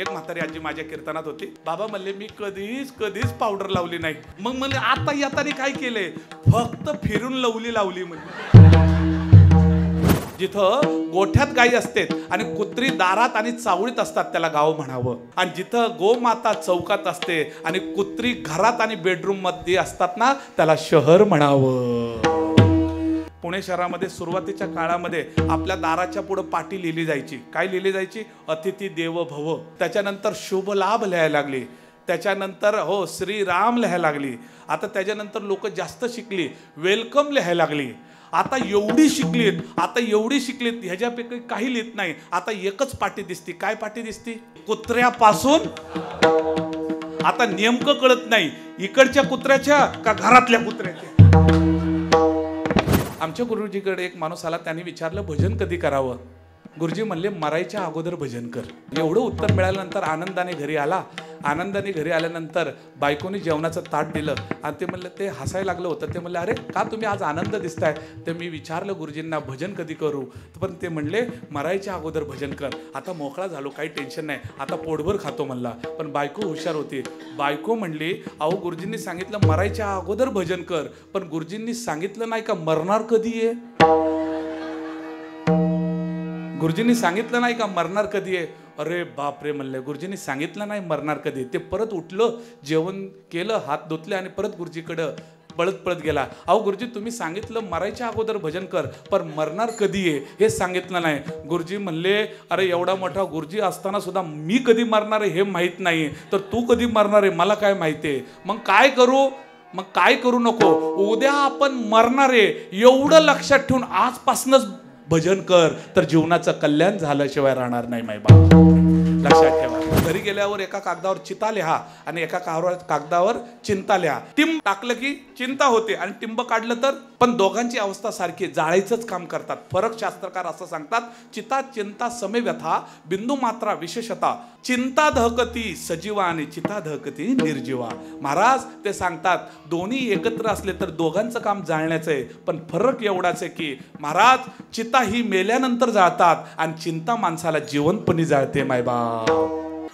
एक म्हातारी आजी माझ्या कीर्तनात होती. बाबा म्हणले मी कधीच पावडर लावली नाही. मग म्हणले आता येताना काय केलंय? फक्त फिरून लावली म्हणजे. जिथं गोठ्यात गायी असते आणि कुत्री दारात आणि चावळीत असतात त्याला गाव म्हणावं, आणि जिथं गोमाता चौकात असते आणि कुत्री घरात आणि बेडरूम मध्ये असतात ना त्याला शहर म्हणावं. पुणे शहरामध्ये सुरुवातीच्या काळामध्ये आपल्या दाराच्या पुढे पाटी लिहिली जायची. काय लिहिली जायची? अतिथी देव भव. त्याच्यानंतर शुभ लाभ लिहायला लागली. त्याच्यानंतर हो श्रीराम लिहायला लागली. आता त्याच्यानंतर लोक जास्त शिकली, वेलकम लिहायला लागली. आता एवढी शिकलीत ह्याच्यापैकी काही लिहित नाही. आता एकच पाटी दिसती. काय पाटी दिसती? कुत्र्यापासून. आता नेमकं कळत नाही इकडच्या कुत्र्याच्या का घरातल्या कुत्र्याच्या. आमच्या गुरुजीकडे एक माणूस आला. त्यांनी विचारलं भजन कधी करावं? गुरुजी म्हणले मरायच्या अगोदर भजन कर. एवढं उत्तर मिळाल्यानंतर आनंदाने घरी आला. आनंदाने घरी आल्यानंतर बायकोने जेवणाचं ताट दिलं आणि ते म्हणलं, ते हसायला लागलं होतं. ते म्हणले अरे का तुम्ही आज आनंद दिसताय? तर मी विचारलं गुरुजींना भजन कधी करू, पण ते म्हणले मरायच्या अगोदर भजन कर. आता मोकळा झालो, काही टेन्शन नाही, आता पोटभर खातो म्हणला. पण बायको हुशार होती. बायको म्हणली अहो गुरुजींनी सांगितलं मरायच्या अगोदर भजन कर, पण गुरुजींनी सांगितलं नाही का मरणार कधी आहे? गुरुजींनी सांगितलं नाही का मरणार कधी आहे? अरे बापरे म्हणले, गुरुजींनी सांगितलं नाही मरणार कधी. ते परत उठलं, जेवण केलं, हात धुतले आणि परत गुरुजीकडं पळत गेला. अहो गुरुजी तुम्ही सांगितलं मरायच्या अगोदर भजन कर, पण मरणार कधी आहे हे सांगितलं नाही. गुरुजी म्हणले अरे एवढा मोठा गुरुजी असताना सुद्धा मी कधी मरणार आहे हे माहीत नाही, तर तू कधी मरणार आहे मला काय माहिती आहे? मग काय करू नको, उद्या आपण मरणार आहे एवढं लक्षात ठेवून आजपासूनच भजन कर, तर जीवनाचं कल्याण झाल्याशिवाय राहणार नाही मायबा. लक्षात ठेवा. घरी गेल्यावर एका कागदावर चिता लिहा आणि एका कागदावर चिंता लिहा. टिंब टाकलं की चिंता होते आणि टिंब काढलं तर. पण दोघांची अवस्था सारखी, जाळायचंच काम करतात. फरक शास्त्रकार असं सांगतात, चिता चिंता समे व्यथा बिंदू मात्रा विशेषता. चिंता दहकती सजीवा आणि चिता दहकती निर्जीवा. महाराज ते सांगतात दोन्ही एकत्र असले तर दोघांचं काम जाळण्याचं आहे, पण फरक एवढाच आहे की महाराज चिता ही मेल्यानंतर जाळतात आणि चिंता माणसाला जिवंतपणी जाळते मायबा.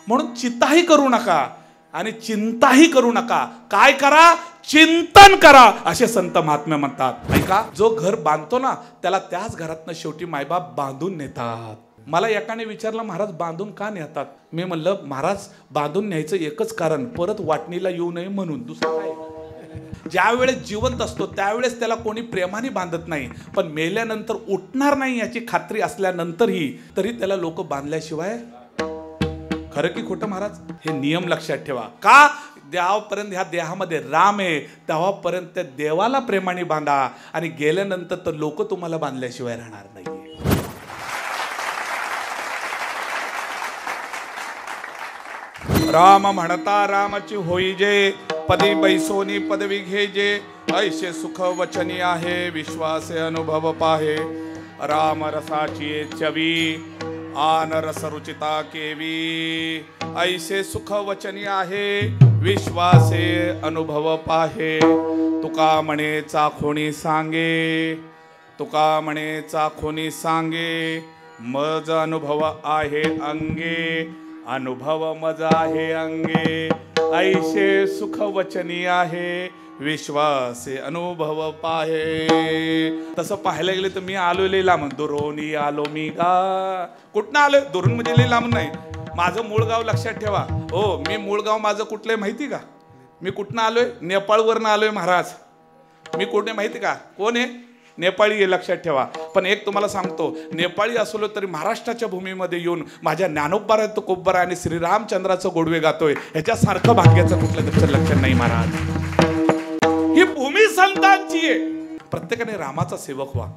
म्हणून चिताही करू नका आणि चिंताही करू नका. काय करा? चिंतन करा, असे संत महात्मे म्हणतात. ऐका, जो घर बांधतो ना त्याला त्याच घरातनं शेवटी मायबाप बांधून नेतात. मला एकाने विचारलं महाराज बांधून का नेतात? मी म्हणलं महाराज बांधून न्यायचं एकच कारण, परत वाटणीला येऊ नये म्हणून. दुसरं काय? ज्या वेळेस जिवंत असतो त्यावेळेस त्याला कोणी प्रेमाने बांधत नाही, पण मेल्यानंतर उठणार नाही याची खात्री असल्यानंतरही तरी त्याला लोक बांधल्याशिवाय. खरं की खोटं महाराज? हे नियम लक्षात ठेवा. का? देवापर्यंत ह्या देहामध्ये राम आहे तेव्हापर्यंत त्या देवाला प्रेमाने बांधा आणि गेल्यानंतर तर लोक तुम्हाला बांधल्याशिवाय राहणार नाही. राम म्हणता रामाची होई जे, पदी बैसोनी पदवी घे जे. ऐसे सुख वचनी आहे विश्वासे अनुभव पाहे. राम रसाची चवी आन रस रुचिता केवी. ऐसे सुख वचनी आहे विश्वासे अनुभव पाहे. तुका म्हणे चाखोनी सांगे, तुका म्हणे चाखोनी सांगे. मज अनुभव आहे अंगे, अनुभव मज आहे अंगे. ऐसे सुख वचनी आहे विश्वासे अनुभव पाहे. तसं पाहायला गेले तर मी आलो लई लांब, दुरोनी आलो मी गा. कुठनं आलोय? दुरून म्हणजे लई लांब नाही. माझं मूळ गाव लक्षात ठेवा. हो, मी मूळ गाव माझं कुठलंय माहिती का? मी कुठनं आलोय? नेपाळवरनं आलोय महाराज. मी कुठे माहिती का? कोण आहे? नेपाळी आहे, लक्षात ठेवा. पण एक तुम्हाला सांगतो, नेपाळी असलो तरी महाराष्ट्राच्या भूमीमध्ये येऊन माझ्या ज्ञानोबा तुकोबरा आणि श्रीरामचंद्राचं गोडवे गातोय, ह्याच्यासारखं भाग्याचं कुठलं त्याचं लक्षण नाही महाराज. ही भूमी संतांची आहे. प्रत्येकाने रामाचा सेवक व्हा.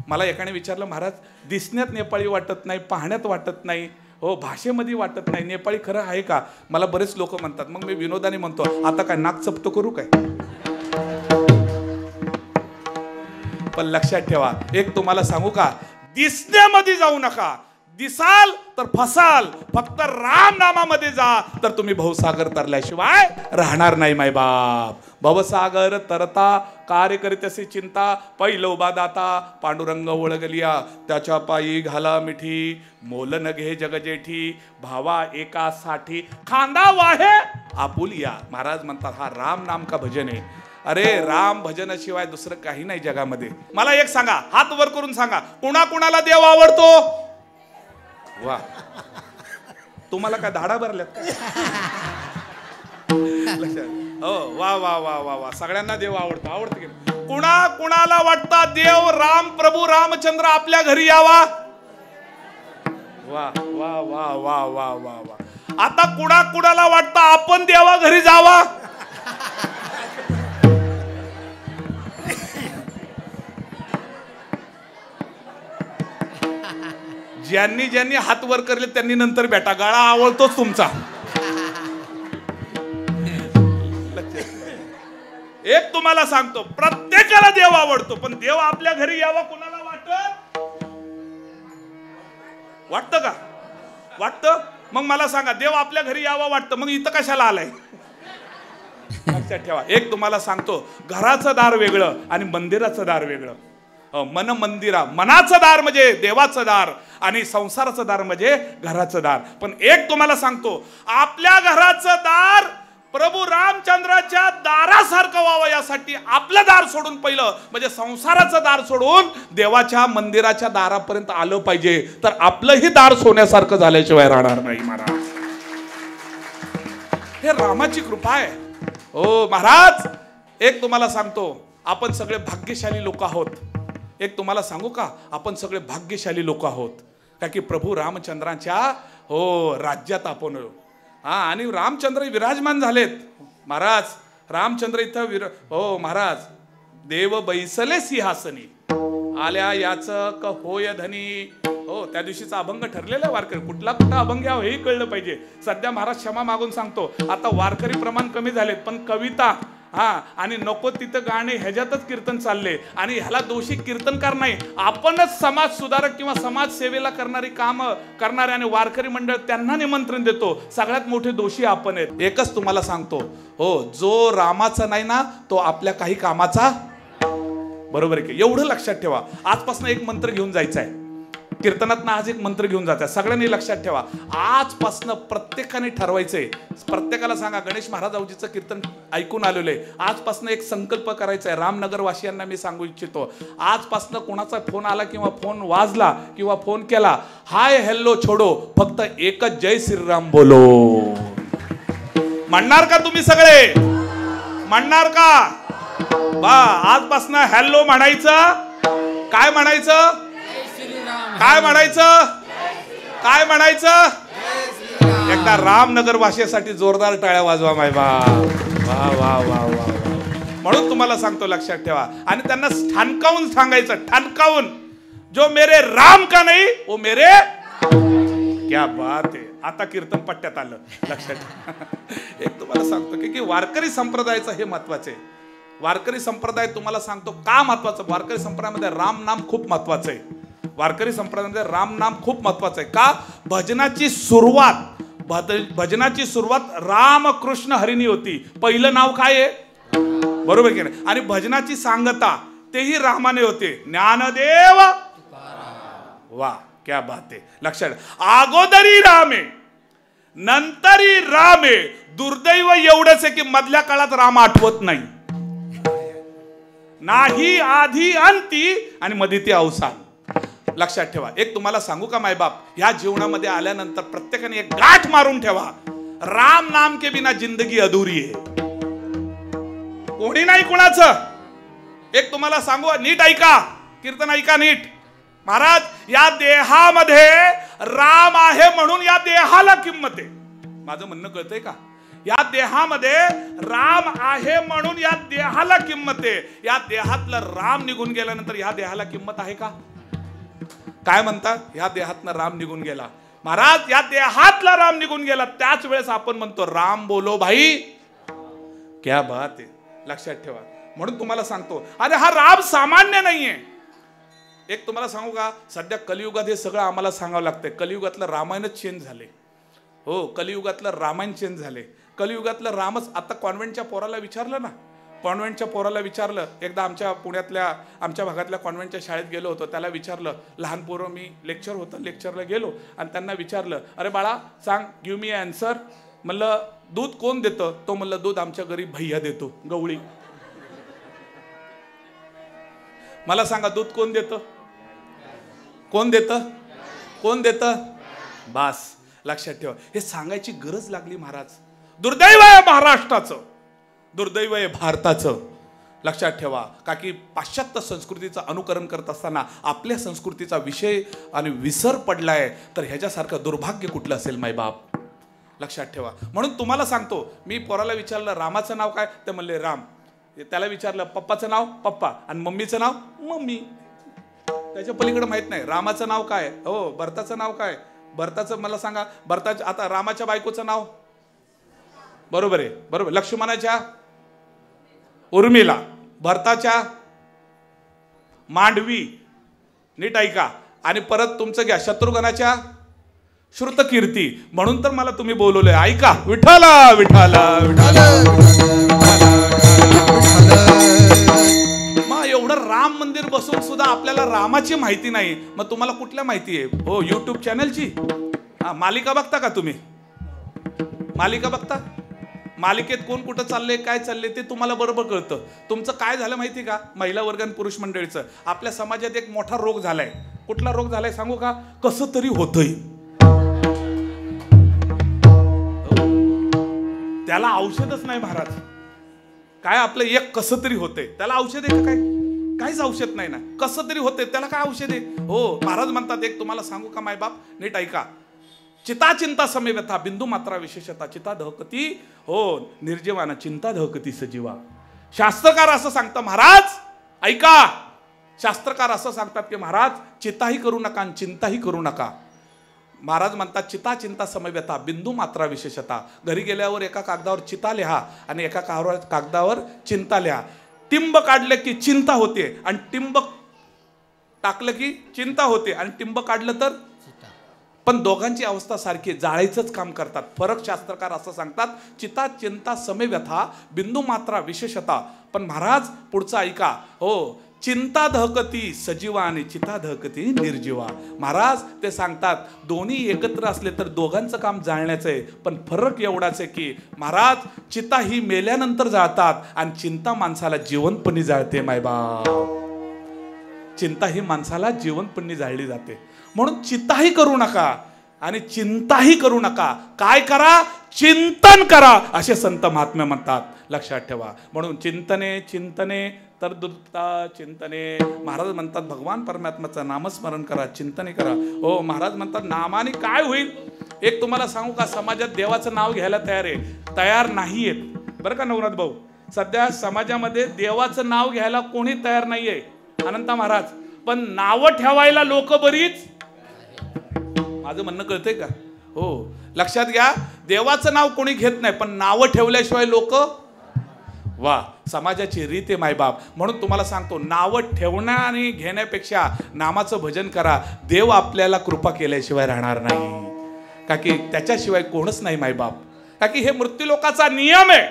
मला एकाने विचारलं महाराज दिसण्यात नेपाळी वाटत नाही, पाहण्यात वाटत नाही, हो भाषेमध्ये वाटत नाही, नेपाळी खरं आहे का? मला बरेच लोक म्हणतात. मग मी विनोदाने म्हणतो आता काय नाक चपतो करू काय? पण लक्षात ठेवा, एक तुम्हाला सांगू का, दिसण्यामध्ये जाऊ नका. दिसाल तर फसाल, फक्त राम नामामध्ये जा तर तुम्ही भवसागर तरल्याशिवाय राहणार नाही मायबाप. भवसागर तरता कार्यकर्त्याची चिंता, पहिलोबा दाता पांडुरंग ओळगलिया, त्याच्या पायी घाला मिठी, मोल न घे जगजेठी, भावा एका साठी खांदा वाहे आपुलिया. महाराज म्हणतात हा राम नाम का भजन आहे. अरे राम भजनाशिवाय दुसरं काही नाही जगामध्ये. मला एक सांगा, हात वर करून सांगा, कुणाकुणाला देव आवडतो? वा, तुम्हाला काय धाडा भरल्यात? हो, वा वा वा वा वा, सगळ्यांना देव आवडतो. आवडतं की कुणाला वाटतं देव राम प्रभू रामचंद्र आपल्या घरी यावा? वा वा वा वा वा वा वा. आता कुणाला वाटतं आपण देवा घरी जावा? ज्यांनी हात वर करले त्यांनी नंतर भेटा, गाळा आवडतोच तुमचा. एक तुम्हाला सांगतो, प्रत्येकाला देव आवडतो, पण देव आपल्या घरी यावा कुणाला वाटतं का? वाटतं? मग मला सांगा, देव आपल्या घरी यावा वाटतं, मग इथं कशाला आलाय? लक्षात ठेवा. एक तुम्हाला सांगतो, घराचं दार वेगळं आणि मंदिराचं दार वेगळं. मन मंदिरा, मनाचं दार म्हणजे देवाचं दार आणि संसाराचं दार म्हणजे घराचं दार. पण एक तुम्हाला सांगतो, आपल्या घराचं दार प्रभू रामचंद्राच्या दारासारखं व्हावं यासाठी आपलं दार सोडून, पहिलं म्हणजे संसाराचं दार सोडून देवाच्या मंदिराच्या दारापर्यंत आलं पाहिजे, तर आपलंही दार सोन्यासारखं झाल्याशिवाय राहणार नाही महाराज. हे रामाची कृपा आहे. हो महाराज, एक तुम्हाला सांगतो, आपण सगळे भाग्यशाली लोक आहोत. एक तुम्हाला सांगू का, आपण सगळे भाग्यशाली लोक आहोत का की प्रभू रामचंद्राच्या राज्यात आपण आणि रामचंद्र विराजमान झालेत. महाराज रामचंद्र इथं महाराज, देव बैसले सिंहासनी, आल्या याच क होय धनी. त्या दिवशीचा अभंग ठरलेला वारकरी, कुठला अभंग यावं हेही कळलं पाहिजे. सध्या महाराज क्षमा मागून सांगतो, आता वारकरी प्रमाण कमी झालेत, पण कविता आणि नको तिथं गाणे ह्याच्यातच कीर्तन चालले. आणि ह्याला दोषी कीर्तनकार नाही, आपणच समाज सुधारक किंवा समाज सेवेला करणारी काम करणारे आणि वारकरी मंडळ त्यांना निमंत्रण देतो. सगळ्यात मोठे दोषी आपण आहेत. एकच तुम्हाला सांगतो, जो रामाचा नाही ना तो आपल्या काही कामाचा. बरोबर आहे की? एवढं लक्षात ठेवा. आजपासून एक मंत्र घेऊन जायचा आहे कीर्तनात ना, आज एक मंत्र घेऊन जायचा. सगळ्यांनी लक्षात ठेवा, आजपासून प्रत्येकाने ठरवायचंय. प्रत्येकाला सांगा, गणेश महाराजांचं कीर्तन ऐकून आलेलं आहे, आजपासून एक संकल्प करायचा आहे. रामनगर वासियांना मी सांगू इच्छितो, आजपासून कोणाचा फोन आला किंवा फोन वाजला किंवा फोन केला, हाय हॅलो छोडो, फक्त एकच जय श्रीराम बोलो. म्हणणार का तुम्ही सगळे? म्हणणार का? आजपासून हॅलो म्हणायचं. काय म्हणायचं? काय म्हणायचं? काय म्हणायचं? एकदा रामनगर वासियासाठी जोरदार टाळ्या वाजवा मायबा. वा वा वा वा. म्हणून तुम्हाला सांगतो, लक्षात ठेवा. आणि त्यांना ठाणकावून सांगायचं, ठाणकावून, जो मेरे राम का नाही वो मेरे. क्या बात आहे. आता कीर्तन पट्ट्यात आलं. लक्षात ठेवा. एक तुम्हाला सांगतो की वारकरी संप्रदायाचं हे महत्वाचं आहे. वारकरी संप्रदाय तुम्हाला सांगतो का महत्वाचं. वारकरी संप्रदायामध्ये राम नाम खूप महत्वाचं आहे. वारकरी संप्रदायामध्ये राम नाम खूप महत्वाचं आहे. का? भजनाची सुरुवात रामकृष्ण हरिनी होती. पहिलं नाव काय आहे? बरोबर की नाही? आणि भजनाची सांगता तेही रामाने होते, ज्ञानदेव. वा, क्या बात आहे. लक्षात, अगोदरी रामे नंतरी रामे. दुर्दैव एवढंच आहे की मधल्या काळात राम आठवत नाही. नाही आधी अंती आणि मध्ये ते अवसान. लक्षात ठेवा. एक तुम्हाला सांगू का मायबाप, ह्या जीवनामध्ये आल्यानंतर प्रत्येकाने एक गाठ मारून ठेवा, राम नाम के बिना जिंदगी अधुरी आहे. कोणी नाही कुणाचं. एक तुम्हाला सांगू, नीट ऐका, कीर्तन ऐका नीट. महाराज, या देहामध्ये राम आहे म्हणून या देहाला किंमत आहे. माझं म्हणणं कळतंय का? या देहामध्ये राम आहे म्हणून या देहाला किंमत आहे. या देहातलं राम निघून गेल्यानंतर या देहाला किंमत आहे का? काय म्हणतात? या देहातनं राम निघून गेला. महाराज, या देहातला राम निघून गेला, त्याच वेळेस आपण म्हणतो राम बोलो भाई. क्या बात आहे. लक्षात ठेवा. म्हणून तुम्हाला सांगतो, अरे हा राम सामान्य नाहीये. एक तुम्हाला सांगू का, सध्या कलियुगात हे सगळं आम्हाला सांगावं लागतंय. कलियुगातलं रामायणच चेंज झाले. हो, कलियुगातलं रामायण चेंज झाले. कलियुगातलं रामच. आता कॉन्व्हेंटच्या पोराला विचारलं ना, कॉन्व्हेंटच्या पोराला विचारलं, एकदा आमच्या पुण्यातल्या आमच्या भागातल्या कॉन्व्हेंटच्या शाळेत गेलो होतो, त्याला विचारलं, लहान पोरं, मी लेक्चर होतं, लेक्चरला गेलो आणि त्यांना विचारलं, अरे बाळा सांग, गिव मी आन्सर. म्हणलं दूध कोण देतं? तो म्हणलं दूध आमच्या घरी भैया देतो, गवळी. मला सांगा दूध कोण देतं? कोण देतं? कोण देतं? बास, लक्षात ठेवा. हे सांगायची गरज लागली महाराज. दुर्दैव आहे महाराष्ट्राचं, दुर्दैव आहे भारताचं. लक्षात ठेवा, का की पाश्चात्य संस्कृतीचं अनुकरण करत असताना आपल्या संस्कृतीचा विषय आणि विसर पडलाय, तर ह्याच्यासारखं दुर्भाग्य कुठलं असेल मायबाप. लक्षात ठेवा. म्हणून तुम्हाला सांगतो, मी पोराला विचारलं रामाचं नाव काय, ते म्हणले राम. त्याला विचारलं पप्पाचं नाव, पप्पा, आणि मम्मीचं नाव, मम्मी. त्याच्या पलीकडे माहित नाही. रामाचं नाव काय? हो. भरताचं नाव काय? भरताचं मला सांगा. भरताच्या, आता रामाच्या बायकोचं नाव, बरोबर आहे, बरोबर. लक्ष्मणाच्या उर्मिला, भरताच्या मांडवी, नीट ऐका. आणि परत तुमचं घ्या, शत्रुघ्नाच्या श्रुतकीर्ती. म्हणून तर मला तुम्ही बोलवलंय. ऐका, विठाला विठाला विठाला. मग एवढं राम मंदिर बसून सुद्धा आपल्याला रामाची माहिती नाही, मग तुम्हाला कुठल्या माहिती आहे? हो, युट्यूब चॅनलची. मालिका बघता का तुम्ही? मालिका बघता? मालिकेत कोण कुठं चाललंय, काय चाललंय ते तुम्हाला बरोबर कळतं. तुमचं काय झालं माहिती का, महिला वर्ग आणि पुरुष मंडळीचं? आपल्या समाजात एक मोठा रोग झालाय. कुठला रोग झालाय सांगू का? कसं तरी होतंय. त्याला औषधच नाही महाराज. काय आपलं एक कसं तरी होतंय, त्याला औषध आहे का? काय? काहीच औषध नाही ना. कसं तरी होते, त्याला काय औषध आहे? हो, महाराज म्हणतात, एक तुम्हाला सांगू का मायबाप, नीट ऐका. चिता चिंता समे व्यथा, बिंदू मात्रा विशेषता, चिता दहकती, हो निर्जीवाना, चिंता दहकती सजीवा. शास्त्रकार असं सांगतात महाराज, ऐका. शास्त्रकार असं सांगतात की महाराज, चिताही करू नका आणि चिंताही करू नका. महाराज म्हणतात, चिता चिंता समव्यथा, बिंदू मात्रा विशेषता. घरी गेल्यावर एका कागदावर चिता लिहा आणि एका कागदावर चिंता लिहा. टिंब काढलं की चिंता होते आणि टिंब टाकलं की चिंता होते आणि टिंब काढलं तर, पण दोघांची अवस्था सारखी, जाळायचंच काम करतात. फरक शास्त्रकार असं सांगतात, चिता चिंता समव्यथा, बिंदू मात्रा विशेषता. पण महाराज पुढचं ऐका. हो, चिंता दहकती सजीवा आणि चिता दहकती निर्जीवा. महाराज ते सांगतात, दोन्ही एकत्र असले तर दोघांचं काम जाळण्याचं आहे, पण फरक एवढाच आहे की महाराज, चिता ही मेल्यानंतर जाळतात आणि चिंता माणसाला जिवंतपणी जाळते. मायबा, चिंता ही माणसाला जिवंतपणी जाळली जाते. म्हणून चिताही करू नका आणि चिंताही करू नका. काय करा? चिंतन करा, असे संत महात्मे म्हणतात. लक्षात ठेवा. म्हणून चिंतने चिंतने तर दुर्ता चिंतने. महाराज म्हणतात, भगवान परमात्म्याचं नामस्मरण करा, चिंतने करा. हो, महाराज म्हणतात, नामाने काय होईल? एक तुम्हाला सांगू का, समाजात देवाचं नाव घ्यायला तयार नाहीयेत बरं का नवनाथ भाऊ. सध्या समाजामध्ये देवाचं नाव घ्यायला कोणी तयार नाहीये, अनंता महाराज. पण नावं ठेवायला लोक बरीच. माझं म्हणणं कळतंय का? हो, लक्षात घ्या. देवाचं नाव कोणी घेत नाही, पण नावं ठेवल्याशिवाय लोक, वा, समाजाची रीत आहे मायबाप. म्हणून तुम्हाला सांगतो, नावं ठेवण्या आणि घेण्यापेक्षा नामाचं भजन करा. देव आपल्याला कृपा केल्याशिवाय राहणार नाही, का की त्याच्याशिवाय कोणच नाही मायबाप. का की हे मृत्यूलोकाचा नियम आहे.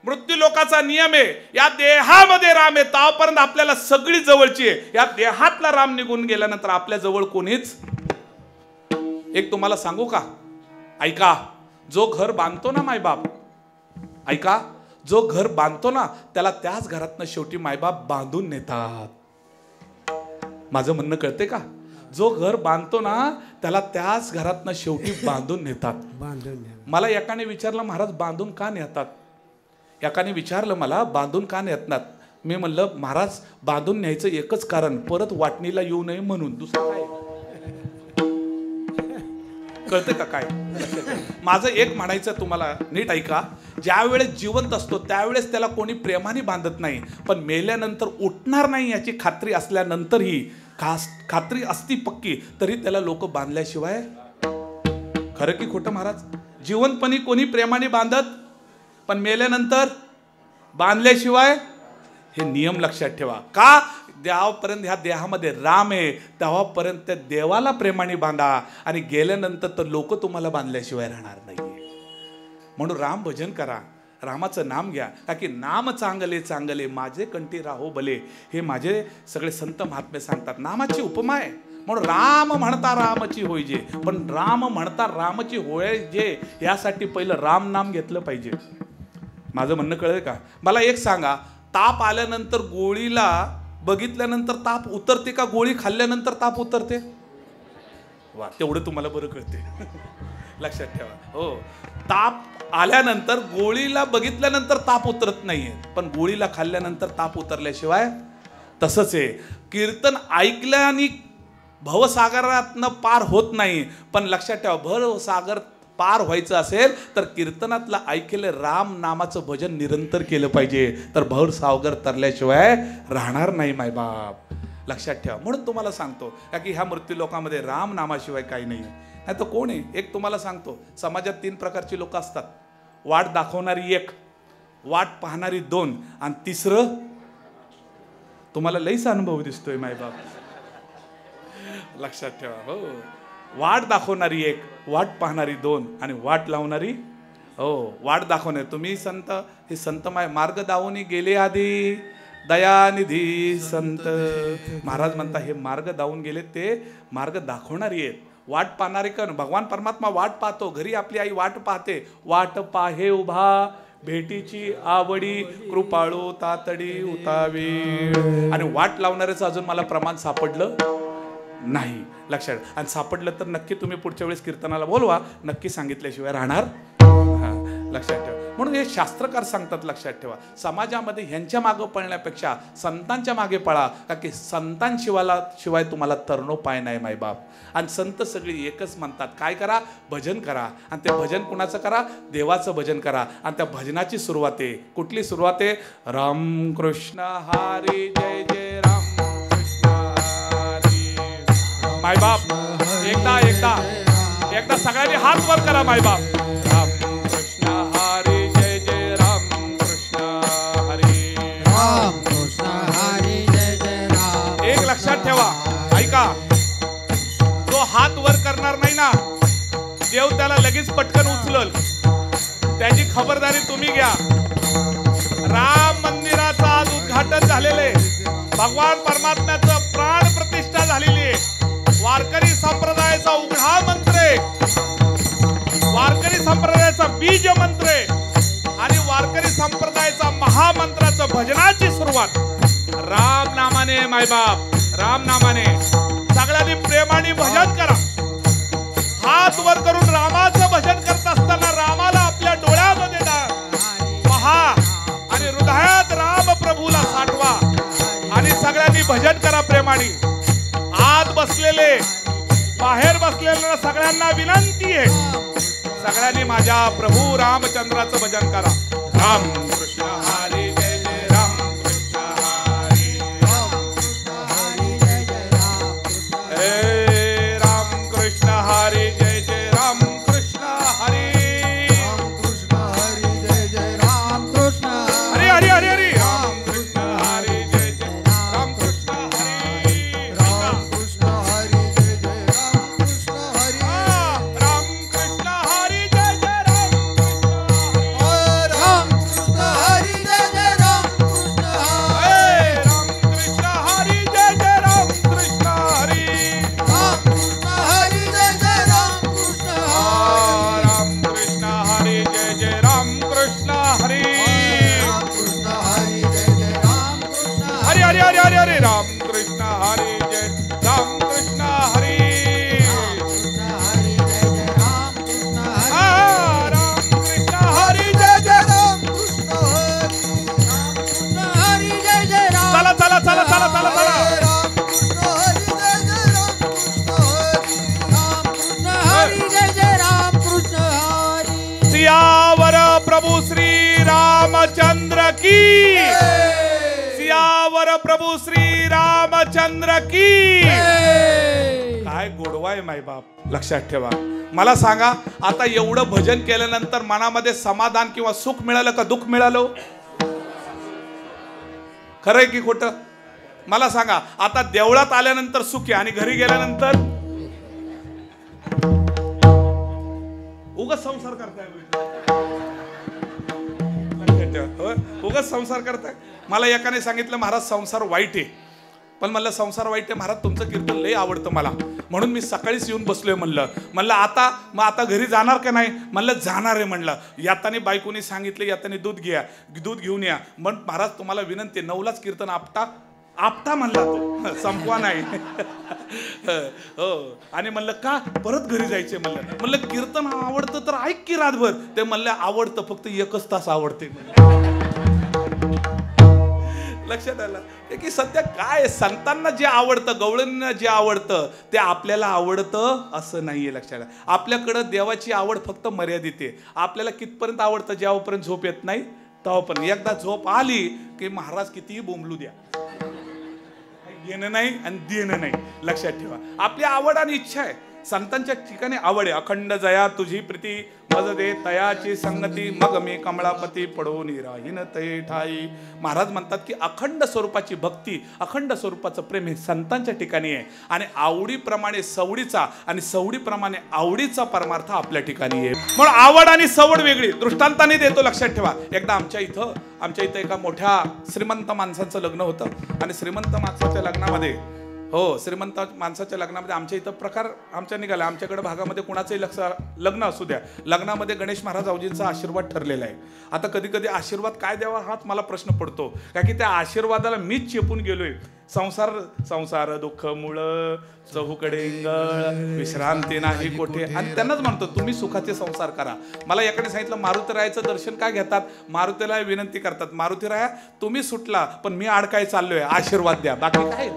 मृत्यूलोकाचा नियम आहे. या देहामध्ये राम आहे तावपर्यंत आपल्याला सगळी जवळची आहे. या देहातला राम निघून गेल्यानंतर आपल्या जवळ कोणीच. एक तुम्हाला सांगू का, ऐका. जो घर बांधतो ना मायबाप, ऐका, जो घर बांधतो ना त्याला त्याच घरातनं शेवटी मायबाप बांधून नेतात. माझं म्हणणं कळते का? जो घर बांधतो ना त्याला त्याच घरातनं शेवटी बांधून नेतात. मला एकाने विचारलं, महाराज बांधून का नेतात? एकाने विचारलं मला, बांधून का नेतात? मी म्हणलं, महाराज बांधून न्यायचं एकच कारण, परत वाटणीला येऊ नये म्हणून. दुसरं काय? कळतं का काय? माझं एक म्हणायचं तुम्हाला, नीट ऐका. ज्या वेळेस जिवंत असतो त्यावेळेस त्याला कोणी प्रेमाने बांधत नाही, पण मेल्यानंतर उठणार नाही याची खात्री असल्यानंतरही, खात्री असती पक्की, तरी त्याला लोक बांधल्याशिवाय. खरं की खोटं महाराज? जिवंतपणी कोणी प्रेमाने बांधत, पण मेल्यानंतर बांधल्याशिवाय. हे नियम लक्षात ठेवा. का? जेव्हापर्यंत ह्या देहामध्ये राम आहे तेव्हापर्यंत त्या देवाला प्रेमाने बांधा आणि गेल्यानंतर तर लोक तुम्हाला बांधल्याशिवाय राहणार नाही. म्हणून राम भजन करा, रामाचं नाम घ्या. का की नाम चांगले चांगले माझे कंठी राहो भले, हे माझे सगळे संत महात्मे सांगतात. नामाची उपमा आहे. म्हणून राम म्हणता रामची होय जे, पण राम म्हणता रामची होय जे यासाठी पहिलं राम नाम घेतलं पाहिजे. माझं म्हणणं कळलं का? मला एक सांगा, ताप आल्यानंतर गोळीला बघितल्यानंतर ताप उतरते का गोळी खाल्ल्यानंतर ताप उतरते? वा, तेवढं तुम्हाला बरं कळते. लक्षात ठेवा. हो, ताप आल्यानंतर गोळीला बघितल्यानंतर ताप उतरत नाहीये, पण गोळीला खाल्ल्यानंतर ताप उतरल्याशिवाय. तसंच आहे, कीर्तन ऐकल्याने भवसागरातनं पार होत नाही, पण लक्षात ठेवा, भवसागर पार व्हायचं असेल तर कीर्तनातलं ऐकलेलं राम नामाचं भजन निरंतर केलं पाहिजे, तर भवसागर तरल्याशिवाय राहणार नाही मायबाप. लक्षात ठेवा. म्हणून तुम्हाला सांगतो का की ह्या मृत्यू लोकांमध्ये राम नामाशिवाय काही नाही. नाही तर कोण आहे? एक तुम्हाला सांगतो, समाजात 3 प्रकारची लोक असतात. वाट दाखवणारी 1, वाट पाहणारी 2, आणि तिसरं तुम्हाला लईच अनुभव दिसतोय मायबाप. लक्षात ठेवा. हो, वाट दाखवणारी 1, वाट पाहणारी 2, आणि वाट लावणारी. हो, वाट दाखवणारी तुम्ही संत, हे संत मार्ग दावून गेले आधी दयानिधी संत महाराज म्हणता, हे मार्ग दावून गेले ते मार्ग दाखवणारी आहेत. वाट पाहणारे का? भगवान परमात्मा वाट पाहतो. घरी आपली आई वाट पाहते. वाट पाहे उभा भेटीची आवडी, कृपाळू तातडी उतावी. आणि वाट लावणाऱ्याचं अजून मला प्रमाण सापडलं नाही. लक्षात. आणि सापडलं तर नक्की तुम्ही पुढच्या वेळेस कीर्तनाला बोलवा, नक्की सांगितल्याशिवाय राहणार. लक्षात ठेवा. म्हणून हे शास्त्रकार सांगतात, लक्षात ठेवा, समाजामध्ये ह्यांच्या मागे पळण्यापेक्षा संतांच्या मागे पळा. का की संतांशिवाय तुम्हाला तरणोपाय नाही मायबाप. आणि संत सगळी एकच म्हणतात, काय करा? भजन करा. आणि ते भजन कुणाचं करा? देवाचं भजन करा. आणि त्या भजनाची सुरुवात आहे. कुठली सुरुवात आहे? राम कृष्ण हरी जय जय राम मायबाप. एकदा एकदा एकदा सगळ्यांनी हात वर करा मायबाप. राम कृष्ण हरी जय जय राम कृष्ण हरी, राम कृष्ण हरी जय जय राम. एक लक्षात ठेवा, ऐका, जो हात वर करणार नाही ना, देव त्याला लगेच पटकन उचलल. त्याची खबरदारी तुम्ही घ्या. राम मंदिराचं आज उद्घाटन झालेले, भगवान परमात्म्याचं प्राण प्रतिष्ठा झालेली आहे. वारकरी संप्रदायाचा उघडा मंत्र आहे, वारकरी संप्रदायाचा बीज मंत्र आहे, आणि वारकरी संप्रदायाचा महामंत्राचं भजनाची सुरुवात राम नामाने मायबाप. राम नामाने सगळ्यांनी प्रेमाने भजन करा. हात वर करून रामाचं भजन करत असताना रामाला आपल्या डोळ्यामध्ये पहा आणि हृदयात राम प्रभूला साठवा आणि सगळ्यांनी भजन करा प्रेमाने. आत बसलेले, बाहेर बसलेल्या सगळ्यांना विनंती आहे, सगळ्यांनी माझ्या प्रभू रामचंद्राचं भजन करा. राम कृष्ण हरी जय जय राम कृष्ण हरी, राम कृष्ण हरी जय जय राम कृष्ण हरी, राम कृष्ण हरी जय जय राम कृष्ण हरी, राम कृष्ण हरी जय जय राम कृष्ण हरी, हरी हरी हरी, राम कृष्ण हरी जय जय राम कृष्ण हरी, राम कृष्ण हरी जय जय राम कृष्ण हरी, राम कृष्ण हरी जय जय राम कृष्ण हरी, राम कृष्ण हरी जय जय राम कृष्ण हरी, राम कृष्ण हरी जय जय राम कृष्ण हरी, राम कृष्ण हरी जय जय राम कृष्ण हरी, राम कृष्ण हरी जय जय राम कृष्ण हरी, राम कृष्ण हरी जय जय राम कृष्ण हरी, हरी हरी हरी हरी, राम कृष्ण हरी जय राम कृष्ण हरी, राम कृष्ण हरी जय जय राम कृष्ण हरी, राम कृष्ण हरी जय जय राम कृष्ण हरी, राम कृष्ण हरी जय जय राम. चला चला चला चला चला चला. राम कृष्ण हरी जय जय राम कृष्ण हरी, राम कृष्ण हरी जय जय राम कृष्ण हरी. सियावर प्रभू श्री रामचंद्र की, सियावर प्रभू श्री रामचंद्र की. काय गोडवा आहे मायबाप. लक्षात ठेवा. मला सांगा, आता एवढं भजन केल्यानंतर मनामध्ये समाधान किंवा सुख मिळालं का दुःख मिळालं? खरंय की खोटं? मला सांगा, आता देवळात आल्यानंतर सुखी आणि घरी गेल्यानंतर उगाच संसार करताय, उगाच संसार करताय. मला एकाने सांगितलं महाराज संसार वाईट आहे. पण म्हणलं संसार वाईट आहे महाराज, तुमचं कीर्तन लय आवडतं मला, म्हणून मी सकाळीच येऊन बसलोय. म्हणलं आता घरी जाणार का नाही? म्हणलं जाणार आहे. म्हणलं याताने बायकोनी सांगितलं याताने दूध घेऊन या. मग महाराज तुम्हाला विनंती, 9लाच कीर्तन आपटा म्हणला तो, संपवा नाही. हो. आणि म्हणलं का परत घरी जायचे? म्हणलं कीर्तन आवडतं तर ऐक की रातभर. ते म्हणलं आवडतं, फक्त 1च तास आवडते. लक्षात आलं की सध्या काय संतांना जे आवडतं, गवळणींना जे आवडतं ते आपल्याला आवडतं असं नाहीये. लक्षात आलं. आपल्याकडं देवाची आवड फक्त मर्यादित आहे. आपल्याला कितपर्यंत आवडतं? जेव्हापर्यंत झोप येत नाही तेव्हापर्यंत. एकदा झोप आली की महाराज कितीही बोंबलू द्या, घेणं नाही आणि देणं नाही. लक्षात ठेवा, आपली आवड आणि इच्छा आहे. संतांच्या ठिकाणी आवड आहे. अखंड जया तुझी प्रीती मज दे तयाची संगती, मग मी कमळापती पडो निराहीन तै ठाई. महाराज म्हणतात की अखंड स्वरूपाची भक्ती, अखंड स्वरूपाचं प्रेम हे संतांच्या ठिकाणी आहे. आणि आवडीप्रमाणे सवडीचा आणि सवडीप्रमाणे आवडीचा परमार्थ आपल्या ठिकाणी आहे. म्हणून आवड आणि सवड वेगळी. दृष्टांताने देतो, लक्षात ठेवा. एकदा आमच्या इथं एका मोठ्या श्रीमंत माणसाचं लग्न होतं. आणि श्रीमंत माणसाच्या लग्नामध्ये श्रीमंत माणसाच्या लग्नामध्ये आमच्या इथं प्रकार आमच्या निघाला. आमच्याकडे भागामध्ये कुणाचंही लग्न असू द्या, लग्नामध्ये गणेश महाराज औजींचा आशीर्वाद ठरलेला आहे. आता कधी कधी आशीर्वाद काय द्यावा हाच मला प्रश्न पडतो, कारण की त्या आशीर्वादाला मीच चेपून गेलोय. संसार दुःख मुळ चहूकडे इंगळ, विश्रांती नाही कोठे. आणि त्यांनाच म्हणतो तुम्ही सुखाचे संसार करा. मला एकाने सांगितलं मारुतीरायाचं दर्शन काय घेतात? मारुतीला विनंती करतात, मारुतीराया तुम्ही सुटला पण मी अडकाय चाललोय, आशीर्वाद द्या. बाकी काय?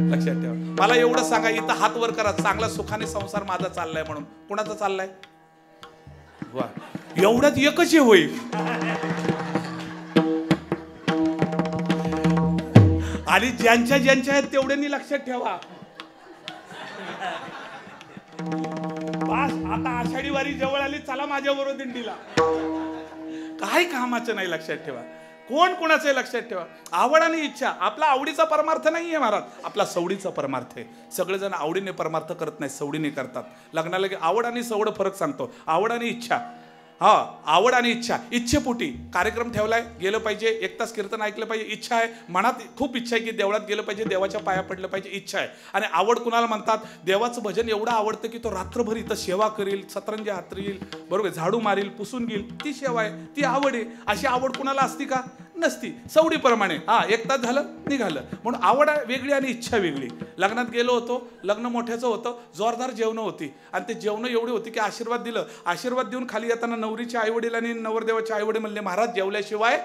लक्षात ठेवा. मला एवढं सांगा, इथं हात वर करा, चांगला सुखाने संसार माझा चाललाय म्हणून. कुणाचा चाललाय? वा, एवढ्यात एकच होईल. आणि ज्यांच्या आहेत तेवढ्यांनी लक्षात ठेवा. बस आता आषाढी वारी जवळ आली, चला माझ्या बरोबर दिंडीला. काही कामाचं नाही. लक्षात ठेवा. कोण कोणाचं लक्षात ठेवा. आवड आणि इच्छा आपला आवडीचा परमार्थ नाहीये महाराज, आपला सवडीचा परमार्थ आहे. सगळेजण आवडीने परमार्थ करत नाही, सवडीने करतात. लग्नाला आवड आणि सवड फरक सांगतो. आवड आणि इच्छा, आवड आणि इच्छा. इच्छेपोटी कार्यक्रम ठेवलाय, गेलं पाहिजे, 1 तास कीर्तन ऐकलं पाहिजे, इच्छा आहे मनात, खूप इच्छा आहे की देवळात गेलं पाहिजे, देवाच्या पाया पडलं पाहिजे, इच्छा आहे. आणि आवड कुणाला म्हणतात? देवाचं भजन एवढं आवडतं की तो रात्रभर इथं सेवा करील, सतरंजी हातरील, बरोबर, झाडू मारील, पुसून घेईल, ती सेवा आहे, ती आवड आहे. अशी आवड कुणाला असती का? नसती. सवडीप्रमाणे 1 तास झालं निघालं. म्हणून आवड वेगळी आणि इच्छा वेगळी. लग्नात गेलो होतो, लग्न मोठ्याचं होतं, जोरदार जेवणं होती. आणि ते जेवणं एवढी होती की आशीर्वाद दिलं. आशीर्वाद देऊन खाली येताना नवरीचे आईवडील आणि नवरदेवाचे आईवडील म्हणले महाराज जेवल्याशिवाय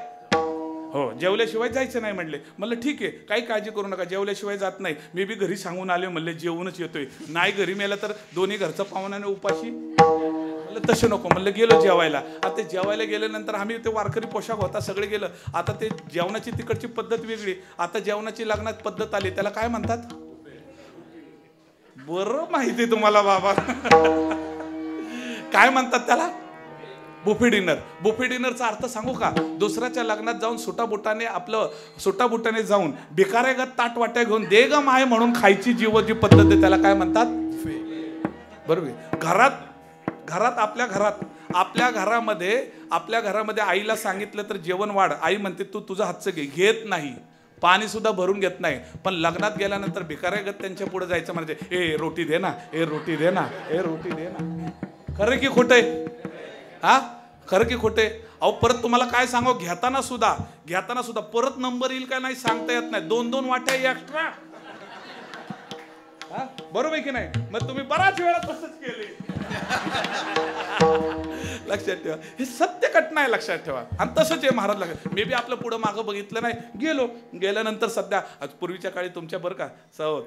जेवल्याशिवाय जायचं नाही म्हणले. म्हणलं ठीक आहे, काही काळजी करू नका, जेवल्याशिवाय जात नाही. मी बी घरी सांगून आले, म्हणले जेवूनच येतोय. नाही घरी मेला तर दोन्ही घरचं पाहुण्याने उपाशी. म्हणलं तसं नको. म्हणलं गेलो जेवायला. आता ते जेवायला गेल्यानंतर आम्ही ते वारकरी पोशाख होता, सगळे गेलं. आता ते जेवणाची तिकडची पद्धत वेगळी. आता जेवणाची लग्नात पद्धत आली, त्याला काय म्हणतात? बरं माहिती आहे तुम्हाला बाबा. काय म्हणतात त्याला? Buffet dinner. बुफे डिनरचा अर्थ सांगू का? दुसऱ्याच्या लग्नात जाऊन सुटाबुटाने जाऊन भिकाऱ्यागत ताट वाट्या घेऊन दे ग माय म्हणून खायची जी पद्धत आहे, त्याला काय म्हणतात? बरोबर. आपल्या घरामध्ये आईला सांगितलं तर जेवण वाढ, आई म्हणते तू तुझं हातचं घेत नाही, पाणी सुद्धा भरून घेत नाही. पण लग्नात गेल्यानंतर भिकाऱ्यागत त्यांच्या पुढे जायचं म्हणजे ए रोटी दे ना, ए रोटी दे ना, ए रोटी दे ना. खरं की खोटं आहे? खरं की खोटे? अहो परत तुम्हाला काय सांगू, घेताना सुद्धा परत नंबर येईल का नाही सांगता येत नाही. 2-2 वाट्या एक्स्ट्रा. बरोबर आहे की नाही? मग तुम्ही बराच वेळा तसंच केले. लक्षात ठेवा, हे सत्य घटना आहे. लक्षात ठेवा. आणि तसंच आहे महाराज. मी बी आपलं पुढं मागं बघितलं नाही. गेल्यानंतर सध्या पूर्वीच्या काळी तुमच्या बरं का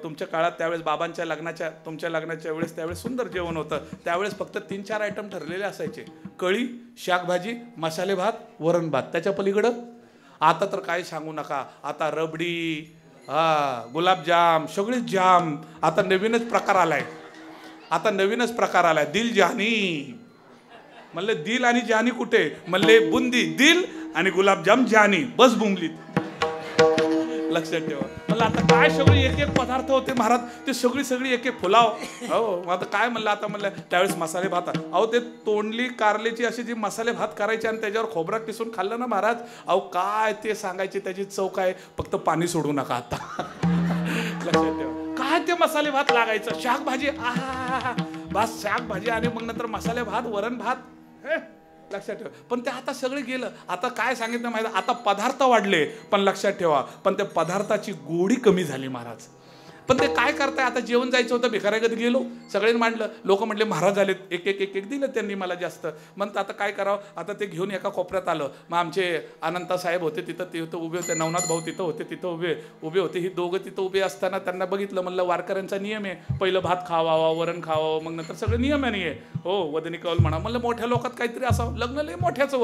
तुमच्या काळात त्यावेळेस बाबांच्या लग्नाच्या तुमच्या लग्नाच्या वेळेस त्यावेळेस सुंदर जेवण होतं. त्यावेळेस फक्त 3-4 आयटम ठरलेले असायचे. कळी, शाकभाजी, मसाले भात, वरण भात. त्याच्या पलीकडं आता तर काय सांगू नका. आता रबडी, गुलाबजाम, सगळेच जाम. आता नवीनच प्रकार आलाय. दिल जानी. म्हणले दिल आणि जानी कुठे? म्हणले बुंदी दिल आणि गुलाबजाम जानी. बस बुंबलीत. लक्षात ठेवा. म्हणलं आता काय सगळे एक एक पदार्थ होते महाराज, ते सगळी एक एक फुलाव. हो आता काय म्हणलं, आता म्हणलं त्यावेळेस मसाले भात. अहो ते तोंडली कारल्याची अशी जी मसाले भात करायचे आणि त्याच्यावर खोबरा किसून खाल्लं ना महाराज, अहो काय ते सांगायचे, त्याची चव काय, फक्त पाणी सोडू नका आता. लक्षात ठेवा. काय ते मसाले भात लागायचं, शाकभाजी, बस शाकभाजी आणि मग नंतर मसाले भात, वरण भात. लक्षात ठेवा. पण ते आता सगळे गेलं. आता काय सांगितलं माहिती, आता पदार्थ वाढले, पण लक्षात ठेवा, पण त्या पदार्थाची गोडी कमी झाली महाराज. पण ते काय करताय, आता जेवण जायचं होतं, भिकाऱ्याकडे गेलो, सगळ्यांनी मांडलं. लोक म्हटले महाराज आलेत, एक एक एक एक दिलं त्यांनी मला जास्त. म्हणतं आता काय करावं, आता ते घेऊन एका कोपऱ्यात आलं. मग आमचे अनंता साहेब होते तिथं उभे होते, नवनाथ भाऊ तिथं होते, तिथं उभे होते. ही दोघं तिथं उभे असताना त्यांना बघितलं. म्हणलं वारकऱ्यांचा नियम आहे, पहिलं भात खावावा, वरण खावावं, मग नंतर सगळं नियमाने आहे. हो वदनी कौल म्हणा. म्हणलं मोठ्या लोकात काहीतरी असावं. लग्न लय मोठ्याचं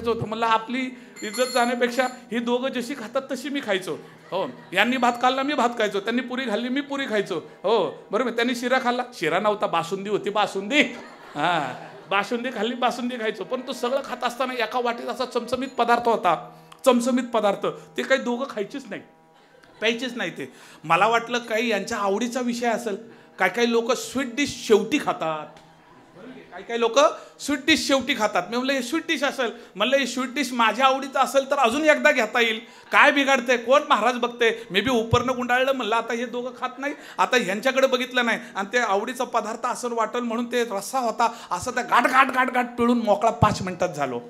होतं. म्हणलं आपली इज्जत जाण्यापेक्षा ही दोघं जशी खातात तशी मी खायचो. हो यांनी भात खाल्ला, मी भात खायचो. त्यांनी पुरी खाल्ली, मी पुरी खायचो. हो बरोबर. त्यांनी शिरा खाल्ला, शिरा नव्हता, बासुंदी होती, बासुंदी. बासुंदी खाल्ली, बासुंदी खायचो. पण तो सगळं खात असताना एका वाटीत असा चमचमीत पदार्थ होता, चमचमीत पदार्थ. ते काही दोघं खायचीच नाही, प्यायचीच नाही. ते मला वाटलं काही यांच्या आवडीचा विषय असेल. काही लोक स्वीट डिश शेवटी खातात, काही लोक स्वीट डिश शेवटी खातात. मी म्हणलं हे स्वीट डिश असेल. म्हणलं हे स्वीट डिश माझ्या आवडीचं असेल तर अजून एकदा घेता येईल, काय बिघडते, कोण महाराज बघते. मी बी उपरनं गुंडाळलं. म्हणलं आता हे दोघं खात नाही, आता ह्यांच्याकडे बघितलं नाही. आणि ते आवडीचा पदार्थ असेल वाटल म्हणून ते रस्सा होता, असं त्या गाठ पिळून मोकळा 5 मिनिटात झालो.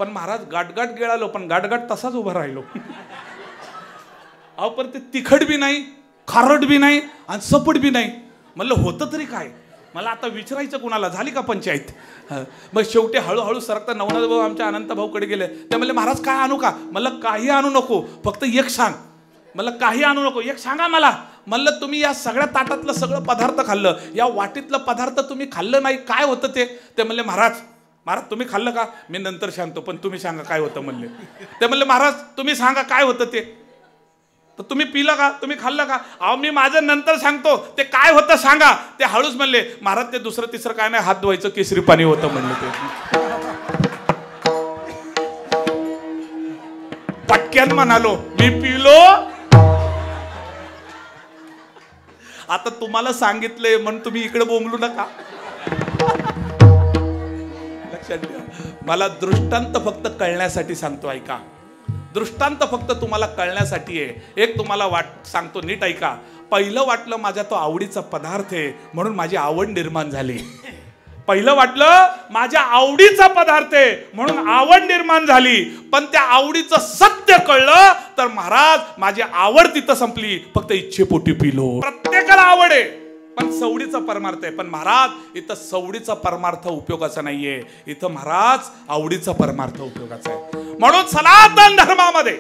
पण महाराज गाठ गिळालो, पण गाठ तसाच उभा राहिलो. अहो पण ते तिखट बी नाही, खारट बी नाही आणि सपट बी नाही. म्हणलं होतं तरी काय. मला आता विचारायचं कुणाला, झाली का पंचायत. मग शेवटी हळूहळू सरकता नवनाथ भाऊ आमच्या अनंत भाऊकडे गेले. ते म्हणले महाराज काय आणू का. म्हणलं काही आणू नको, फक्त एक सांग. म्हणलं काही आणू नको, एक सांगा मला. म्हणलं तुम्ही या सगळ्या ताटातलं सगळं पदार्थ खाल्लं, या वाटीतलं पदार्थ तुम्ही खाल्लं नाही, काय होतं ते. ते म्हणले महाराज तुम्ही खाल्लं का. मी नंतर सांगतो, पण तुम्ही सांगा काय होतं म्हणले. ते म्हणले महाराज तुम्ही सांगा काय होतं ते. तर तुम्ही पिलं का, तुम्ही खाल्लं का. अहो मी माझं नंतर सांगतो, ते काय होतं सांगा. ते हळूच म्हणले महाराज ते दुसरं तिसरं काय नाही, हात धुवायचं केसरी पाणी होतं म्हणले. ते पटक्यान म्हणालो मी पिलो. आता तुम्हाला सांगितलंय म्हणून तुम्ही इकडे बोंबलू नका. लक्षात ठेवा. मला दृष्टांत फक्त कळण्यासाठी सांगतो, ऐका. दृष्टांत फक्त तुम्हाला कळण्यासाठी आहे. एक तुम्हाला सांगतो, नीट ऐका. पहिलं वाटलं माझा तो आवडीचा पदार्थ आहे म्हणून माझी आवड निर्माण झाली. पहिलं वाटलं माझ्या आवडीचा पदार्थ आहे म्हणून आवड निर्माण झाली. पण त्या आवडीचं सत्य कळलं तर महाराज माझी आवड तिथं संपली. फक्त इच्छेपोटी पिलो. प्रत्येकाला आवड आहे पण सवडीचा परमार्थ आहे. पण महाराज इथं सवडीचा परमार्थ उपयोगाचा नाहीये, इथं महाराज आवडीचा परमार्थ उपयोगाचा आहे. म्हणून सनातन धर्मामध्ये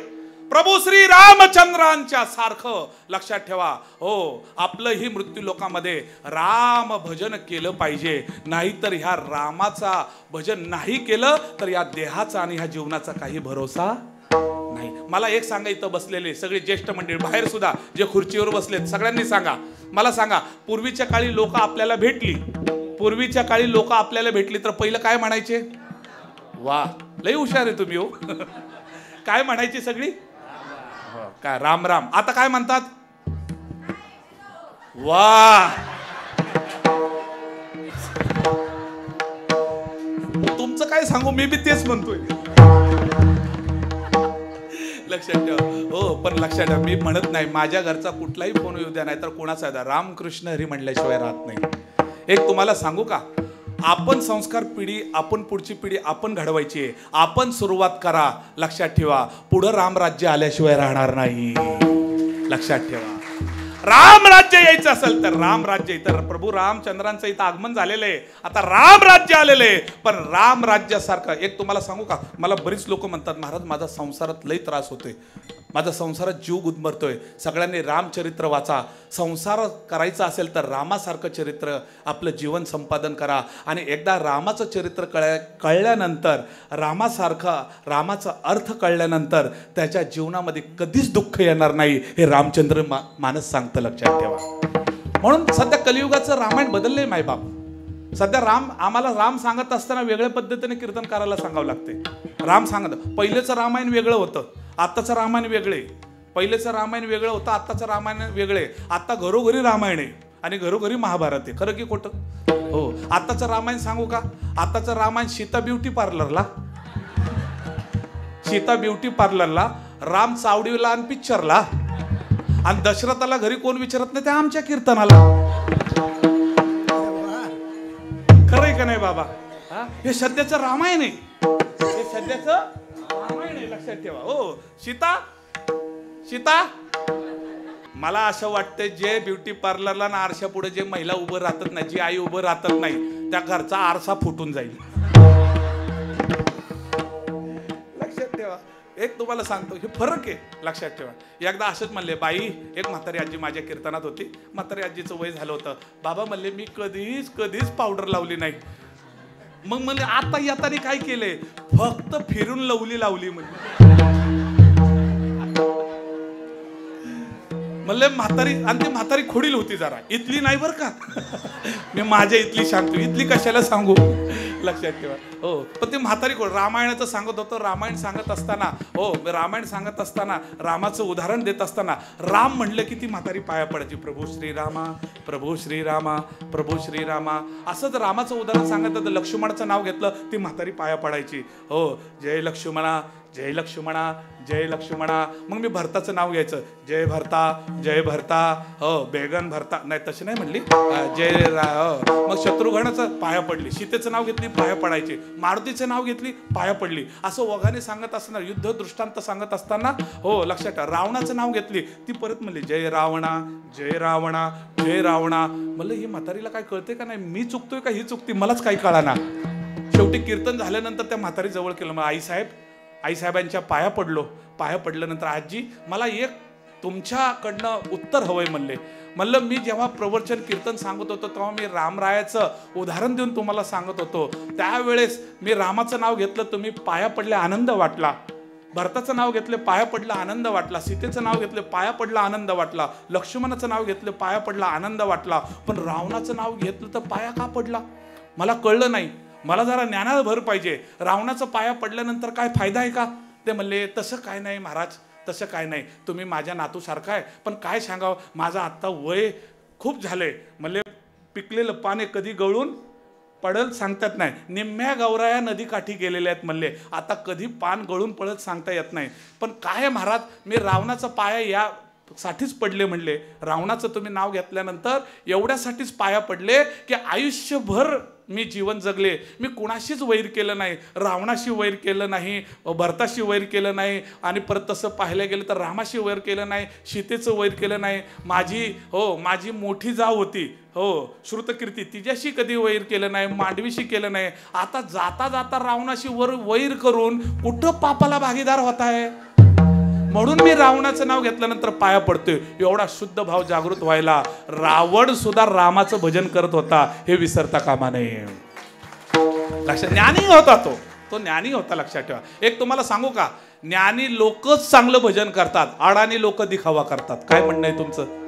प्रभू श्री रामचंद्रांच्या सारखं लक्षात ठेवा. हो आपलं ही मृत्यू लोकांमध्ये राम भजन केलं पाहिजे. नाहीतर ह्या रामाचा भजन नाही केलं तर या देहाचा आणि ह्या जीवनाचा काही भरोसा नाही. मला एक सांगा, इथं बसलेले सगळे ज्येष्ठ मंडळी, बाहेर सुद्धा जे खुर्चीवर बसलेत, सगळ्यांनी सांगा, मला सांगा, पूर्वीच्या काळी लोक आपल्याला भेटली तर पहिलं काय म्हणायचे. वा लई हुशार आहे तुम्ही हो. काय म्हणायची सगळी, काय राम राम. आता काय म्हणतात, वा. तुमचं काय सांगू, मी बी तेच म्हणतोय. लक्षात ठेवा. हो पण लक्षात ठेवा, मी म्हणत नाही माझ्या घरचा कुठलाही फोन येऊ द्या, नाही तर कोणाचा द्या, रामकृष्ण हरी म्हणल्याशिवाय राहत नाही. एक तुम्हाला सांगू का, आपण संस्कार पिढी, आपण पुढची पिढी आपण घडवायची आहे. आपण सुरुवात करा. लक्षात ठेवा पुढं रामराज्य आल्याशिवाय राहणार नाही. लक्षात ठेवा. रामराज्य यायचं असेल तर रामराज्य, इथं प्रभू रामचंद्रांचं इथं आगमन झालेलं आहे. आता रामराज्य आलेलं आहे. पण रामराज्यासारखं एक तुम्हाला सांगू का, मला बरीच लोक म्हणतात महाराज माझा संसारात लई त्रास होतोय, माझा संसारात जीव गुदमरतोय. सगळ्यांनी रामचरित्र वाचा. संसार करायचा असेल तर रामासारखं चरित्र आपलं जीवन संपादन करा. आणि एकदा रामाचं चरित्र कळल्यानंतर, रामाचा अर्थ कळल्यानंतर त्याच्या जीवनामध्ये कधीच दुःख येणार नाही, हे रामचंद्र मानस सांगतं. लक्षात ठेवा. म्हणून सध्या कलियुगाचं रामायण बदललंय मायबाप. सध्या आम्हाला राम सांगत असताना वेगळ्या पद्धतीने कीर्तन करायला सांगावं लागते. राम सांगत पहिलेचं रामायण वेगळं होतं, आत्ताचं रामायण वेगळे. पहिलेचं रामायण वेगळं होतं, आत्ताचं रामायण वेगळे. आता घरोघरी रामायण आहे आणि घरोघरी महाभारत आहे. खरं की खोटं? हो. आत्ताचं रामायण सांगू का? आत्ताचं रामायण सीता ब्युटी पार्लरला, सीता ब्युटी पार्लरला, राम चावडीला आणि पिक्चरला, आणि दशरथाला घरी कोण विचारत नाही, त्या आमच्या कीर्तनाला. खरंय का नाही बाबा? हे सध्याचं रामायण आहे, हे सध्याचं रामायण आहे, लक्षात ठेवा. हो. सीता सीता मला असं वाटतं, जे ब्युटी पार्लरला ना आरशा पुढे जे महिला उभं राहतात नाही, जी आई उभं राहतात नाही, त्या घरचा आरसा फुटून जाईल. लक्षात ठेवा. एक तुम्हाला सांगतो, हे फरक आहे, लक्षात ठेवा. एकदा असंच म्हणले, बाई, एक म्हातारी आजी माझ्या कीर्तनात होती. म्हातारी आजीचं वय झालं होतं. बाबा म्हणले, मी कधीच पावडर लावली नाही. मग म्हणले, आता येताना काय केलंय? फक्त फिरून लवली लावली. म्हणले म्हातारी, आणि ती म्हातारी खोडील होती जरा, इथली नाही बरं का. मी माझ्या इथली सांगतो, इथली कशाला सांगू, लक्षात ठेवा. हो. पण ती म्हातारी खोड. रामायणाचं सांगत होतं. रामायण सांगत असताना, हो, रामायण सांगत असताना, रामाचं उदाहरण देत असताना, राम म्हणलं की ती म्हातारी पाया पडायची. प्रभू श्रीरामा, प्रभू श्रीरामा, प्रभू श्रीरामा, असंच रामाचं उदाहरण सांगत होतं. लक्ष्मणाचं नाव घेतलं, ती म्हातारी पाया पडायची. हो, जय लक्ष्मणा, जय लक्ष्मणा, जय लक्ष्मणा. मग मी भरताचं नाव घ्यायचं, जय भरता, जय भरता. हो, बेगन भरता, नाही तशी नाही म्हणली, जय मग शत्रुघ्नाचं पाया पडली. सीतेचं नाव घेतली, पाया पडायचे. मारुतीचं नाव घेतली, पाया पडली. असं वगाने सांगत असताना, युद्ध दृष्टांत सांगत असताना, हो, लक्षात ठेवा, रावणाचं नाव घेतली, ती परत म्हणली, जय रावणा, जय रावणा, जय रावणा. म्हणलं, ही म्हातारीला काय कळते का नाही, मी चुकतोय का ही चुकती, मलाच काही कळाना. शेवटी कीर्तन झाल्यानंतर त्या म्हातारी जवळ केलं. मग आईसाहेबांच्या पाया पडलो. पाया पडल्यानंतर, आजी, मला एक तुमच्याकडनं उत्तर हवंय म्हणले. म्हणलं, मी जेव्हा प्रवचन कीर्तन सांगत होतो तेव्हा मी रामरायाचं उदाहरण देऊन तुम्हाला सांगत होतो. त्यावेळेस मी रामाचं नाव घेतलं, तुम्ही पाया पडले, आनंद वाटला. भरताचं नाव घेतले, पाया पडला, आनंद वाटला. सीतेचं नाव घेतले, पाया पडला, आनंद वाटला. लक्ष्मणाचं नाव घेतलं, पाया पडला, आनंद वाटला. पण रावणाचं नाव घेतलं तर पाया का पडला, मला कळलं नाही. मला जरा ज्ञानाला भर पाहिजे. रावणाचं पाया पडल्यानंतर काय फायदा आहे का? ते म्हणले, तसं काय नाही महाराज, तसं काय नाही, तुम्ही माझ्या नातूसारखा आहे. पण काय सांगावं, माझं आत्ता वय खूप झालंय. म्हणले, पिकलेलं पाने कधी गळून पडल सांगतात नाही. निम्म्या गौराया नदीकाठी गेलेल्या आहेत म्हणले, आता कधी पान गळून पडत सांगता येत नाही. पण काय महाराज, मी रावणाचा पाया यासाठीच पडले म्हणले. रावणाचं तुम्ही नाव घेतल्यानंतर एवढ्यासाठीच पाया पडले की आयुष्यभर मी जीवन जगले, मी कुणाशीच वैर केलं नाही, रावणाशी वैर केलं नाही, भरताशी वैर केलं नाही, आणि परत तसं पाहायला गेलं तर रामाशी वैर केलं नाही, सीतेचं वैर केलं नाही. माझी मोठी जाव होती, हो, श्रुतकीर्ती, तिच्याशी कधी वैर केलं नाही, मांडवीशी केलं नाही. आता जाता जाता रावणाशी वैर करून कुठं पापाला भागीदार होत आहे? म्हणून मी रावणाचं नाव घेतल्यानंतर पाया पडतोय. एवढा शुद्ध भाव जागृत व्हायला रावण सुद्धा रामाचं भजन करत होता, हे विसरता कामा नये. लक्षात, ज्ञानी होता तो ज्ञानी होता, लक्षात ठेवा. एक तुम्हाला सांगू का, ज्ञानी लोकच चांगलं भजन करतात, अडाणी लोक दिखावा करतात. काय म्हणणं आहे तुमचं?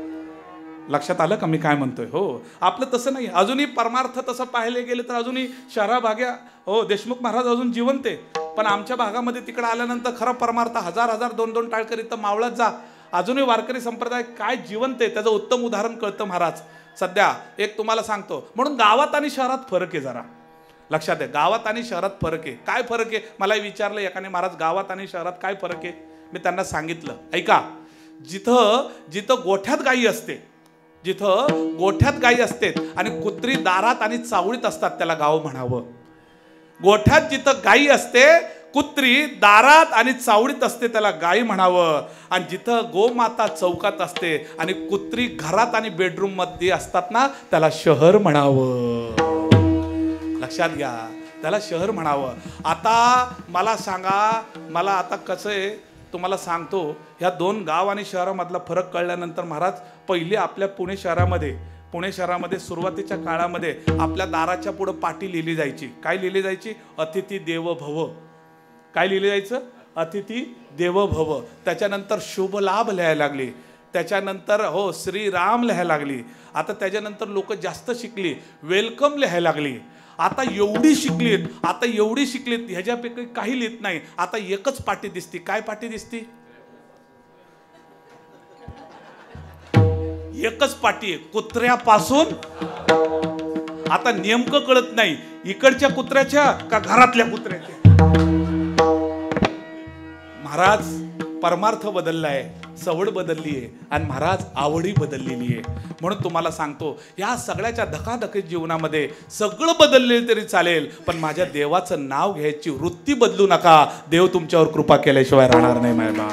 लक्षात आलं का मी काय म्हणतोय? हो, आपलं तसं नाही. अजूनही परमार्थ तसं पाहायला गेले तर अजूनही शहराभाग्या, हो, देशमुख महाराज अजून जिवंत आहे. पण आमच्या भागामध्ये तिकडे आल्यानंतर खरा परमार्थ, हजार दोन टाळकरी तर मावळत जा, अजूनही वारकरी संप्रदाय काय जिवंत आहे, त्याचं उत्तम उदाहरण कळतं महाराज. सध्या एक तुम्हाला सांगतो, म्हणून गावात आणि शहरात फरक आहे. जरा लक्षात आहे, गावात आणि शहरात फरक आहे. काय फरक आहे? मला विचारलं एकाने, महाराज गावात आणि शहरात काय फरक आहे? मी त्यांना सांगितलं, ऐका, जिथं गोठ्यात गायी असते, जिथं गोठ्यात गायी असते आणि कुत्री दारात आणि चावळीत असतात, त्याला गाव म्हणावं. गोठ्यात जिथं गायी असते, कुत्री दारात आणि चावडीत असते, त्याला गायी म्हणावं. आणि जिथं गोमाता चौकात असते आणि कुत्री घरात आणि बेडरूम मध्ये असतात ना, त्याला शहर म्हणावं. लक्षात घ्या, त्याला शहर म्हणावं. आता मला सांगा, मला आता कसं आहे तुम्हाला सांगतो, ह्या दोन गाव आणि शहरामधला फरक कळल्यानंतर महाराज, पहिले आपल्या पुणे शहरामध्ये सुरुवातीच्या काळामध्ये आपल्या दाराच्या पुढे पाटी लिहिली जायची. काय लिहिली जायची? अतिथी देव भव. काय लिहिलं जायचं? अतिथी देव भव. त्याच्यानंतर शुभ लाभ लिहायला लागली, त्याच्यानंतर हो श्रीराम लिहायला लागली. आता त्याच्यानंतर लोक जास्त शिकली, वेलकम लिहायला लागली. आता एवढी शिकलीत, ह्याच्यापैकी काही लिहित नाही. आता एकच पाटी दिसती. काय पाटी दिसती? एकच पाटी आहे कुत्र्यापासून. आता नेमकं कळत नाही इकडच्या कुत्र्याच्या का घरातल्या कुत्र्याच्या. महाराज परमार्थ बदललाय, सवड बदलली आहे आणि महाराज आवडी बदललेली आहे. म्हणून तुम्हाला सांगतो या सगळ्याच्या धकाधकीत जीवनामध्ये सगळं बदलले तरी चालेल, पण माझ्या देवाचं नाव घ्यायची वृत्ती बदलू नका. देव तुमच्यावर कृपा केल्याशिवाय राहणार नाही मायबा.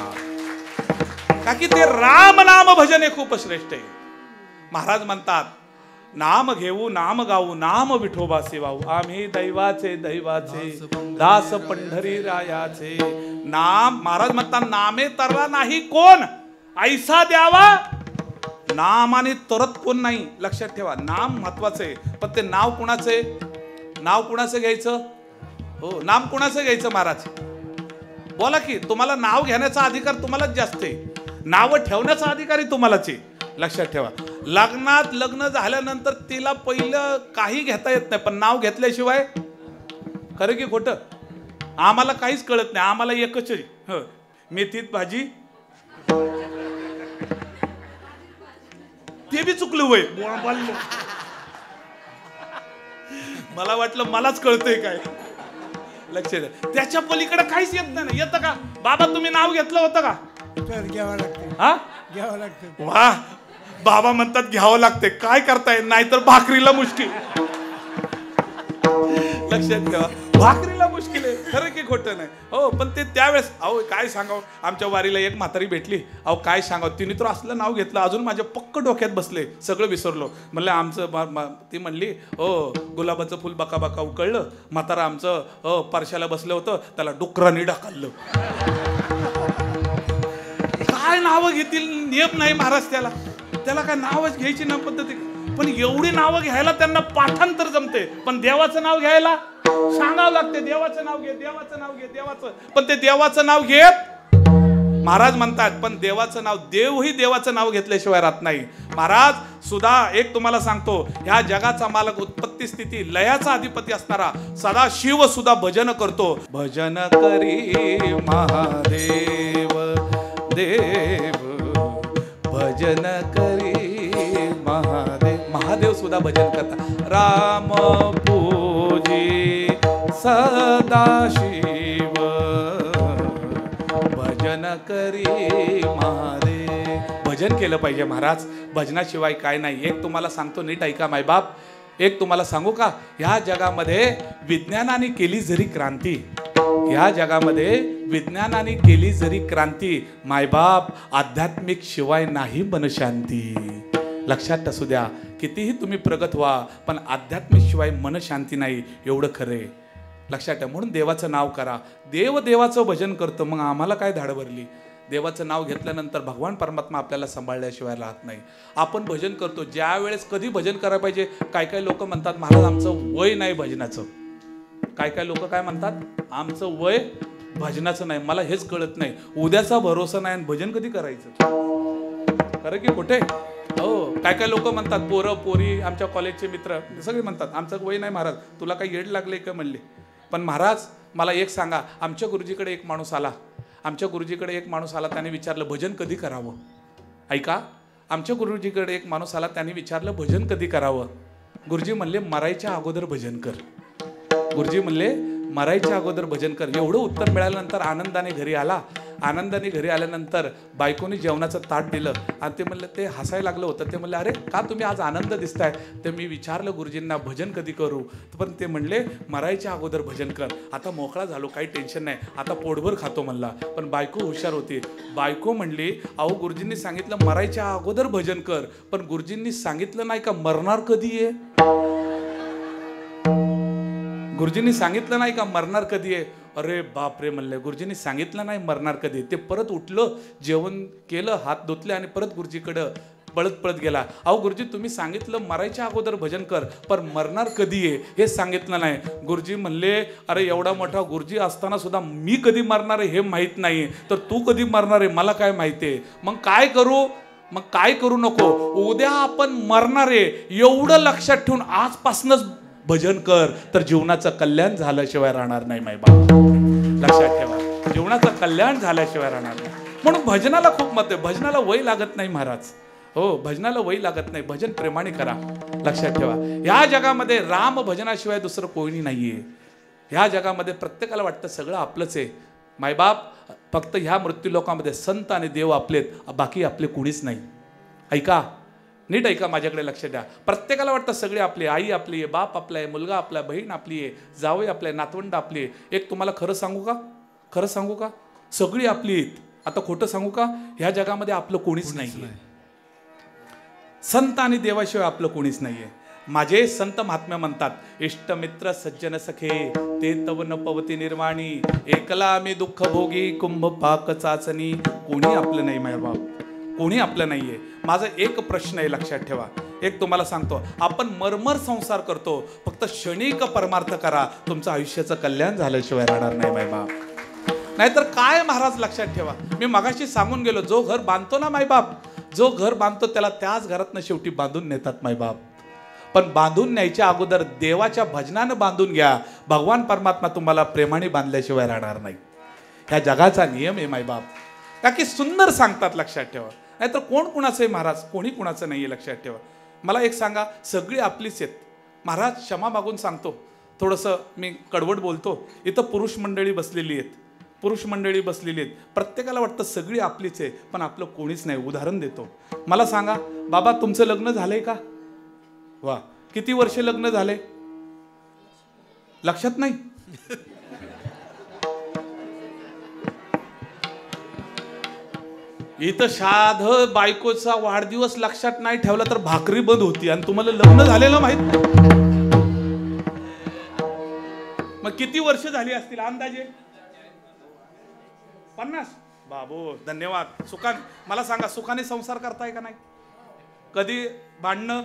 का की ते राम नाम भजन हे खूप श्रेष्ठ आहे. महाराज म्हणतात नाम घेऊ नाम गाऊ नाम विठोबा सेवाऊ, आम्ही दैवाचे दास पंढरी रायाचे. नाम महाराज म्हणतात नामे तरला नाही कोण ऐसा द्यावा. नाम आणि तरत कोण नाही, लक्षात ठेवा. नाम महत्वाचं आहे, पण ते नाव कुणाचे, नाव कुणाचं घ्यायचं. हो नाम कुणाचं घ्यायचं महाराज बोला की. तुम्हाला नाव घेण्याचा अधिकार तुम्हालाच जास्त आहे, नाव ठेवण्याचा अधिकारी तुम्हालाच आहे. लक्षात ठेवा. लग्नात लग्न झाल्यानंतर तिला पहिलं काही घेता येत नाही, पण नाव घेतल्याशिवाय खरं की खोटं आम्हाला काहीच कळत नाही. आम्हाला एकच आहे मेथीत भाजी, ते बी चुकलं वय. मला वाटलं मलाच कळतंय काय. लक्ष द्या. त्याच्या पलीकडे काहीच येत नाही. येतं का बाबा तुम्ही नाव घेतलं होतं का. घ्यावं लागतं. हा घ्यावं लागतं. वा बाबा म्हणतात घ्यावं लागते. काय करताय नाहीतर भाकरीला मुश्किल. लक्षात ठेवा भाकरीला मुश्किल आहे. खरं की खोटं नाही. हो पण ते त्यावेळेस अहो काय सांगावं. आमच्या वारीला एक म्हातारी भेटली. अहो काय सांगावं तिने तर असलं नाव घेतलं अजून माझ्या पक्क डोक्यात बसले. सगळं विसरलो. म्हणलं आमचं ती म्हणली हो गुलाबाचं फुल बका बका उकळलं. म्हातारा आमचं परशाला बसलं होतं त्याला डुकरांनी ढकललं. काय नावं घेतील नियम नाही महाराज. त्याला काय नावच घ्यायची ना पद्धती. पण एवढी नावं घ्यायला त्यांना पाठांतर जमते, पण देवाचं नाव घ्यायला सांगावं लागते. देवाचं नाव घे, देवाचं नाव घे, देवाचं. पण ते देवाचं नाव घेत महाराज म्हणतात, पण देवाचं नाव देवही देवाचं नाव घेतल्याशिवाय राहत नाही. महाराज सुद्धा एक तुम्हाला सांगतो ह्या जगाचा मालक उत्पत्ती स्थिती लयाचा अधिपती असणारा सदा शिव सुद्धा भजन करतो. भजन करी महादेव देव भजन करी महादेव. महादेव सुद्धा भजन करतात. राम पूजी सदा शिव भजन करी महादेव. भजन केलं पाहिजे महाराज. भजनाशिवाय काय नाही. एक तुम्हाला सांगतो नीट ऐका मायबाप. एक तुम्हाला सांगू का. ह्या जगामध्ये विज्ञानाने केली जरी क्रांती, या जगामध्ये विज्ञानाने केली जरी क्रांती, मायबाप आध्यात्मिक शिवाय नाही मनशांती. लक्षात असू द्या. कितीही तुम्ही प्रगत व्हा पण आध्यात्मिक शिवाय मनशांती नाही. एवढं खरे लक्षात ठेवा. म्हणून देवाचं नाव करा. देव देवाचं भजन करतं. मग आम्हाला काय धाड भरली. देवाचं नाव घेतल्यानंतर भगवान परमात्मा आपल्याला सांभाळल्याशिवाय राहत नाही. आपण भजन करतो ज्या वेळेस कधी भजन करायला पाहिजे. काय काय लोक म्हणतात महाराज आमचं वय नाही भजनाचं. काय काय लोक काय म्हणतात आमचं वय भजनाचं नाही. मला हेच कळत नाही. उद्याचा भरोसा नाही आणि भजन कधी करायचं. खरं की खोटे. हो काय काय लोक म्हणतात पोरं पोरी आमच्या कॉलेजचे मित्र सगळे म्हणतात आमचं वय नाही महाराज. तुला काही येड लागले का म्हणले. पण महाराज मला एक सांगा. आमच्या गुरुजीकडे एक माणूस आला. त्याने विचारलं भजन कधी करावं. ऐका आमच्या गुरुजीकडे एक माणूस आला. त्याने विचारलं भजन कधी करावं. गुरुजी म्हणले मरायच्या अगोदर भजन कर. गुरुजी म्हणले मरायच्या अगोदर भजन कर. एवढं उत्तर मिळाल्यानंतर आनंदाने घरी आला. आनंदाने घरी आल्यानंतर बायकोने जेवणाचं ताट दिलं आणि ते म्हणलं ते हसायला लागलं होतं. ते म्हणलं अरे का तुम्ही आज आनंद दिसताय. तर मी विचारलं गुरुजींना भजन कधी करू. पण ते म्हणले मरायच्या अगोदर भजन कर. आता मोकळा झालो काही टेन्शन नाही. आता पोटभर खातो म्हणला. पण बायको हुशार होती. बायको म्हणली अहो गुरुजींनी सांगितलं मरायच्या अगोदर भजन कर, पण गुरुजींनी सांगितलं नाही का मरणार कधी आहे. गुरुजींनी सांगितलं नाही का मरणार कधी आहे. अरे बापरे म्हणले गुरुजींनी सांगितलं नाही मरणार कधी. ते परत उठलं जेवण केलं हात धुतले आणि परत गुरुजीकडं पळत गेला. अहो गुरुजी तुम्ही सांगितलं मरायच्या अगोदर भजन कर, पण मरणार कधी आहे हे सांगितलं नाही. गुरुजी म्हणले अरे एवढा मोठा गुरुजी असताना सुद्धा मी कधी मरणार आहे हे माहीत नाही, तर तू कधी मरणार आहे मला काय माहिती आहे. मग काय करू नको. उद्या आपण मरणार आहे एवढं लक्षात ठेवून आजपासूनच भजन कर, तर जीवनाचं कल्याण झाल्याशिवाय राहणार नाही मायबा. लक्षात ठेवा जीवनाचं कल्याण झाल्याशिवाय राहणार नाही. म्हणून भजनाला खूप महत्त्व आहे. भजनाला वय लागत नाही महाराज. हो, भजनाला वही लागत नाही, भजन प्रेमाने करा. लक्षात ठेवा, या जगामध्ये राम भजनाशिवाय दुसरं कोणी नाहीये. ह्या जगामध्ये प्रत्येकाला वाटतं सगळं आपलंच आहे. मायबाप फक्त ह्या मृत्यू लोकांमध्ये संत आणि देव आपलेत, बाकी आपले कुणीच नाही. ऐका, नीट ऐका, माझ्याकडे लक्ष द्या. प्रत्येकाला वाटतं सगळे आपले, आई आपली आहे, बाप आपला आहे, मुलगा आपला, बहीण आपली आहे, जावई आपले आहे, नातवंड आपली आहे. एक तुम्हाला खरं सांगू का, सगळी आपली आहेत. आता खोटं सांगू का, ह्या जगामध्ये आपलं कोणीच नाही. संत आणि देवाशिवाय आपलं कोणीच नाहीये. माझे संत महात्म्य म्हणतात, इष्ट मित्र सज्जन सखे ते तव न पवती निर्वाणी, एकला मी दुःख भोगी कुंभ पाक चाचणी. कोणी आपलं नाही मायबाप, कोणी आपलं नाहीये. माझा एक प्रश्न आहे, लक्षात ठेवा. एक तुम्हाला सांगतो, आपण मरमर संसार करतो, फक्त क्षणिक परमार्थ करा, तुमचं आयुष्याचं कल्याण झाल्याशिवाय राहणार नाही मायबाप. नाहीतर काय महाराज, लक्षात ठेवा, मी मगाशी सांगून गेलो, जो घर बांधतो ना मायबाप, जो घर बांधतो त्याला त्याच घरातनं शेवटी बांधून नेतात मायबाप. पण बांधून न्यायच्या अगोदर देवाच्या भजनानं बांधून घ्या. भगवान परमात्मा तुम्हाला प्रेमाने बांधल्याशिवाय राहणार नाही. ह्या जगाचा नियम आहे मायबाप. का की सुंदर सांगतात, लक्षात ठेवा. नाहीतर कोण कुणाचं आहे महाराज, कोणी कुणाचं नाही आहे. लक्षात ठेवा. मला एक सांगा, सगळी आपलीच आहेत महाराज. क्षमा मागून सांगतो, थोडंसं मी कडवट बोलतो. इथं पुरुष मंडळी बसलेली आहेत, प्रत्येकाला वाटतं सगळी आपलीच आहे, पण आपलं कोणीच नाही. उदाहरण देतो, मला सांगा बाबा, तुमचं लग्न झालंय का? वा, किती वर्ष लग्न झाले? लक्षात नाही? इथं साध बायकोचा वाढदिवस लक्षात नाही ठेवला तर भाकरी बंद होती, आणि तुम्हाला लग्न झालेलं माहित नाही. मग किती वर्ष झाली असतील अंदाजे? 50? बाबू धन्यवाद. मला सांगा, सुखाने संसार करताय का नाही? कधी भांडणं?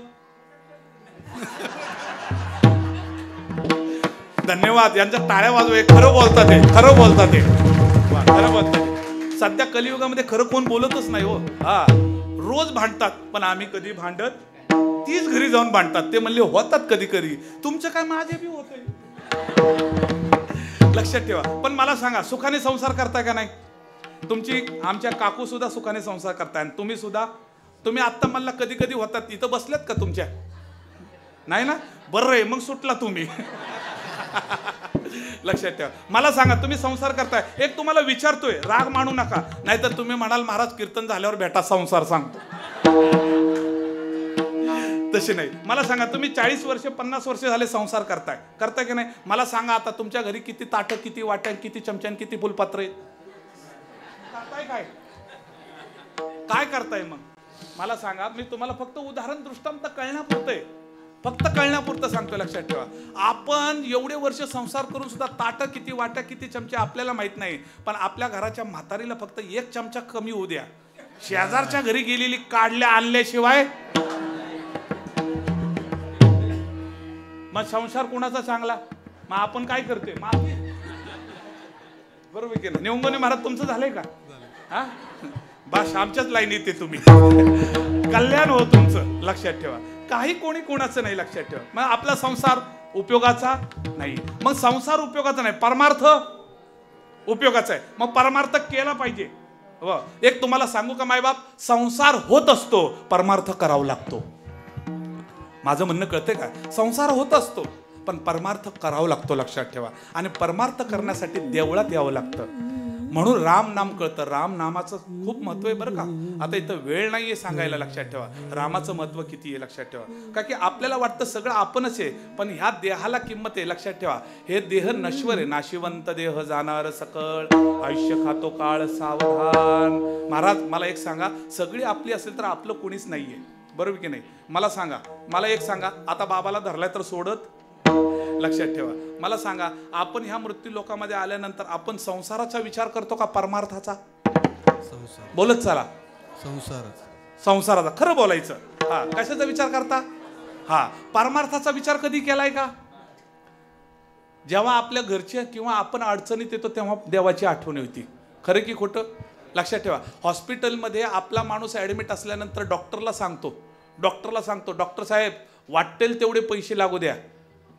धन्यवाद, यांच्या टाळ्या वाजवे. खरं बोलतात ते. सध्या कलियुगामध्ये खरं कोण बोलतच नाही हो. हा, रोज भांडतात, पण आम्ही कधी भांडत, तीच घरी जाऊन भांडतात. ते म्हणले होतात कधी कधी, तुमचं काय माझे बी होतंय. लक्षात ठेवा. पण मला सांगा, सुखाने संसार करताय का नाही? आमच्या काकू सुद्धा सुखाने संसार करताय, आणि तुम्ही आत्ता मला कधी कधी होतात. इथं बसल्यात का तुमच्या? नाही ना? बरं आहे, मग सुटला तुम्ही. लक्षात ठेवा. मला सांगा, तुम्ही संसार करताय, एक तुम्हाला विचारतोय, राग मानू नका, नाहीतर तुम्ही म्हणाल महाराज कीर्तन झाल्यावर भेटा, संसार सांगतो. तसे नाही. मला सांगा, तुम्ही 40 वर्ष 50 वर्ष झाले संसार करताय की नाही? मला सांगा, आता तुमच्या घरी किती ताटं, किती वाट्या, किती चमच्या, किती फुलपात्र आहेत? काय करताय मग? मला सांगा, मी तुम्हाला फक्त उदाहरण दृष्टांत कळण्यापुरतं सांगतो. लक्षात ठेवा, आपण एवढे वर्ष संसार करून सुद्धा ताटं किती, वाट्या किती, चमचे आपल्याला माहित नाही. पण आपल्या घराच्या म्हातारीला फक्त 1 चमचा कमी होऊ द्या, शेजारच्या घरी गेलेली काढल्या आणल्याशिवाय मग संसार कोणाचा चांगला? मग आपण काय करतोय? बरोबर की नाही? नेवंगोनी महाराज तुमचं झालंय का? हा, बस आमच्याच लाईन येते तुम्ही. कल्याण हो तुमचं. लक्षात ठेवा, काही कोणी कोणाचं नाही. लक्षात ठेवा. मग आपला संसार उपयोगाचा नाही. मग संसार उपयोगाचा नाही, परमार्थ उपयोगाचा आहे. मग परमार्थ केला पाहिजे. एक तुम्हाला सांगू का मायबाप, संसार होत असतो, परमार्थ करावा लागतो. माझं म्हणणं कळतंय का? संसार होत असतो, पण परमार्थ करावा लागतो. लक्षात ठेवा. आणि परमार्थ करण्यासाठी देवळात यावं लागतं. म्हणून राम नाम कळतं. राम नामाचं खूप महत्व आहे बरं का. आता इथं वेळ नाहीये सांगायला. लक्षात ठेवा, रामाचं महत्व किती आहे. लक्षात ठेवा, का की आपल्याला वाटतं सगळं आपणच आहे, पण ह्या देहाला किंमत आहे. लक्षात ठेवा, हे देह नश्वर आहे. नाशिवंत देह जाणार सकळ, आयुष्य खातो काळ सावधान. महाराज मला एक सांगा, सगळी आपली असेल तर आपलं कोणीच नाहीये. बरोबर की नाही? मला सांगा, मला एक सांगा, आता बाबाला धरलाय तर सोडत? लक्षात ठेवा, मला सांगा, आपण ह्या मृत्यू लोकांमध्ये आल्यानंतर आपण संसाराचा विचार करतो का परमार्थाचा? बोलत चला, संसाराचा. खरं बोलायचं. हा, कशाचा विचार करता? हा, परमार्थाचा विचार कधी केलाय का? जेव्हा आपल्या घरचे किंवा आपण अडचणीत येतो तेव्हा देवाची आठवण होती. खरं की खोटं? लक्षात ठेवा, हॉस्पिटलमध्ये आपला माणूस ऍडमिट असल्यानंतर डॉक्टरला सांगतो, डॉक्टर साहेब वाटेल तेवढे पैसे लागू द्या,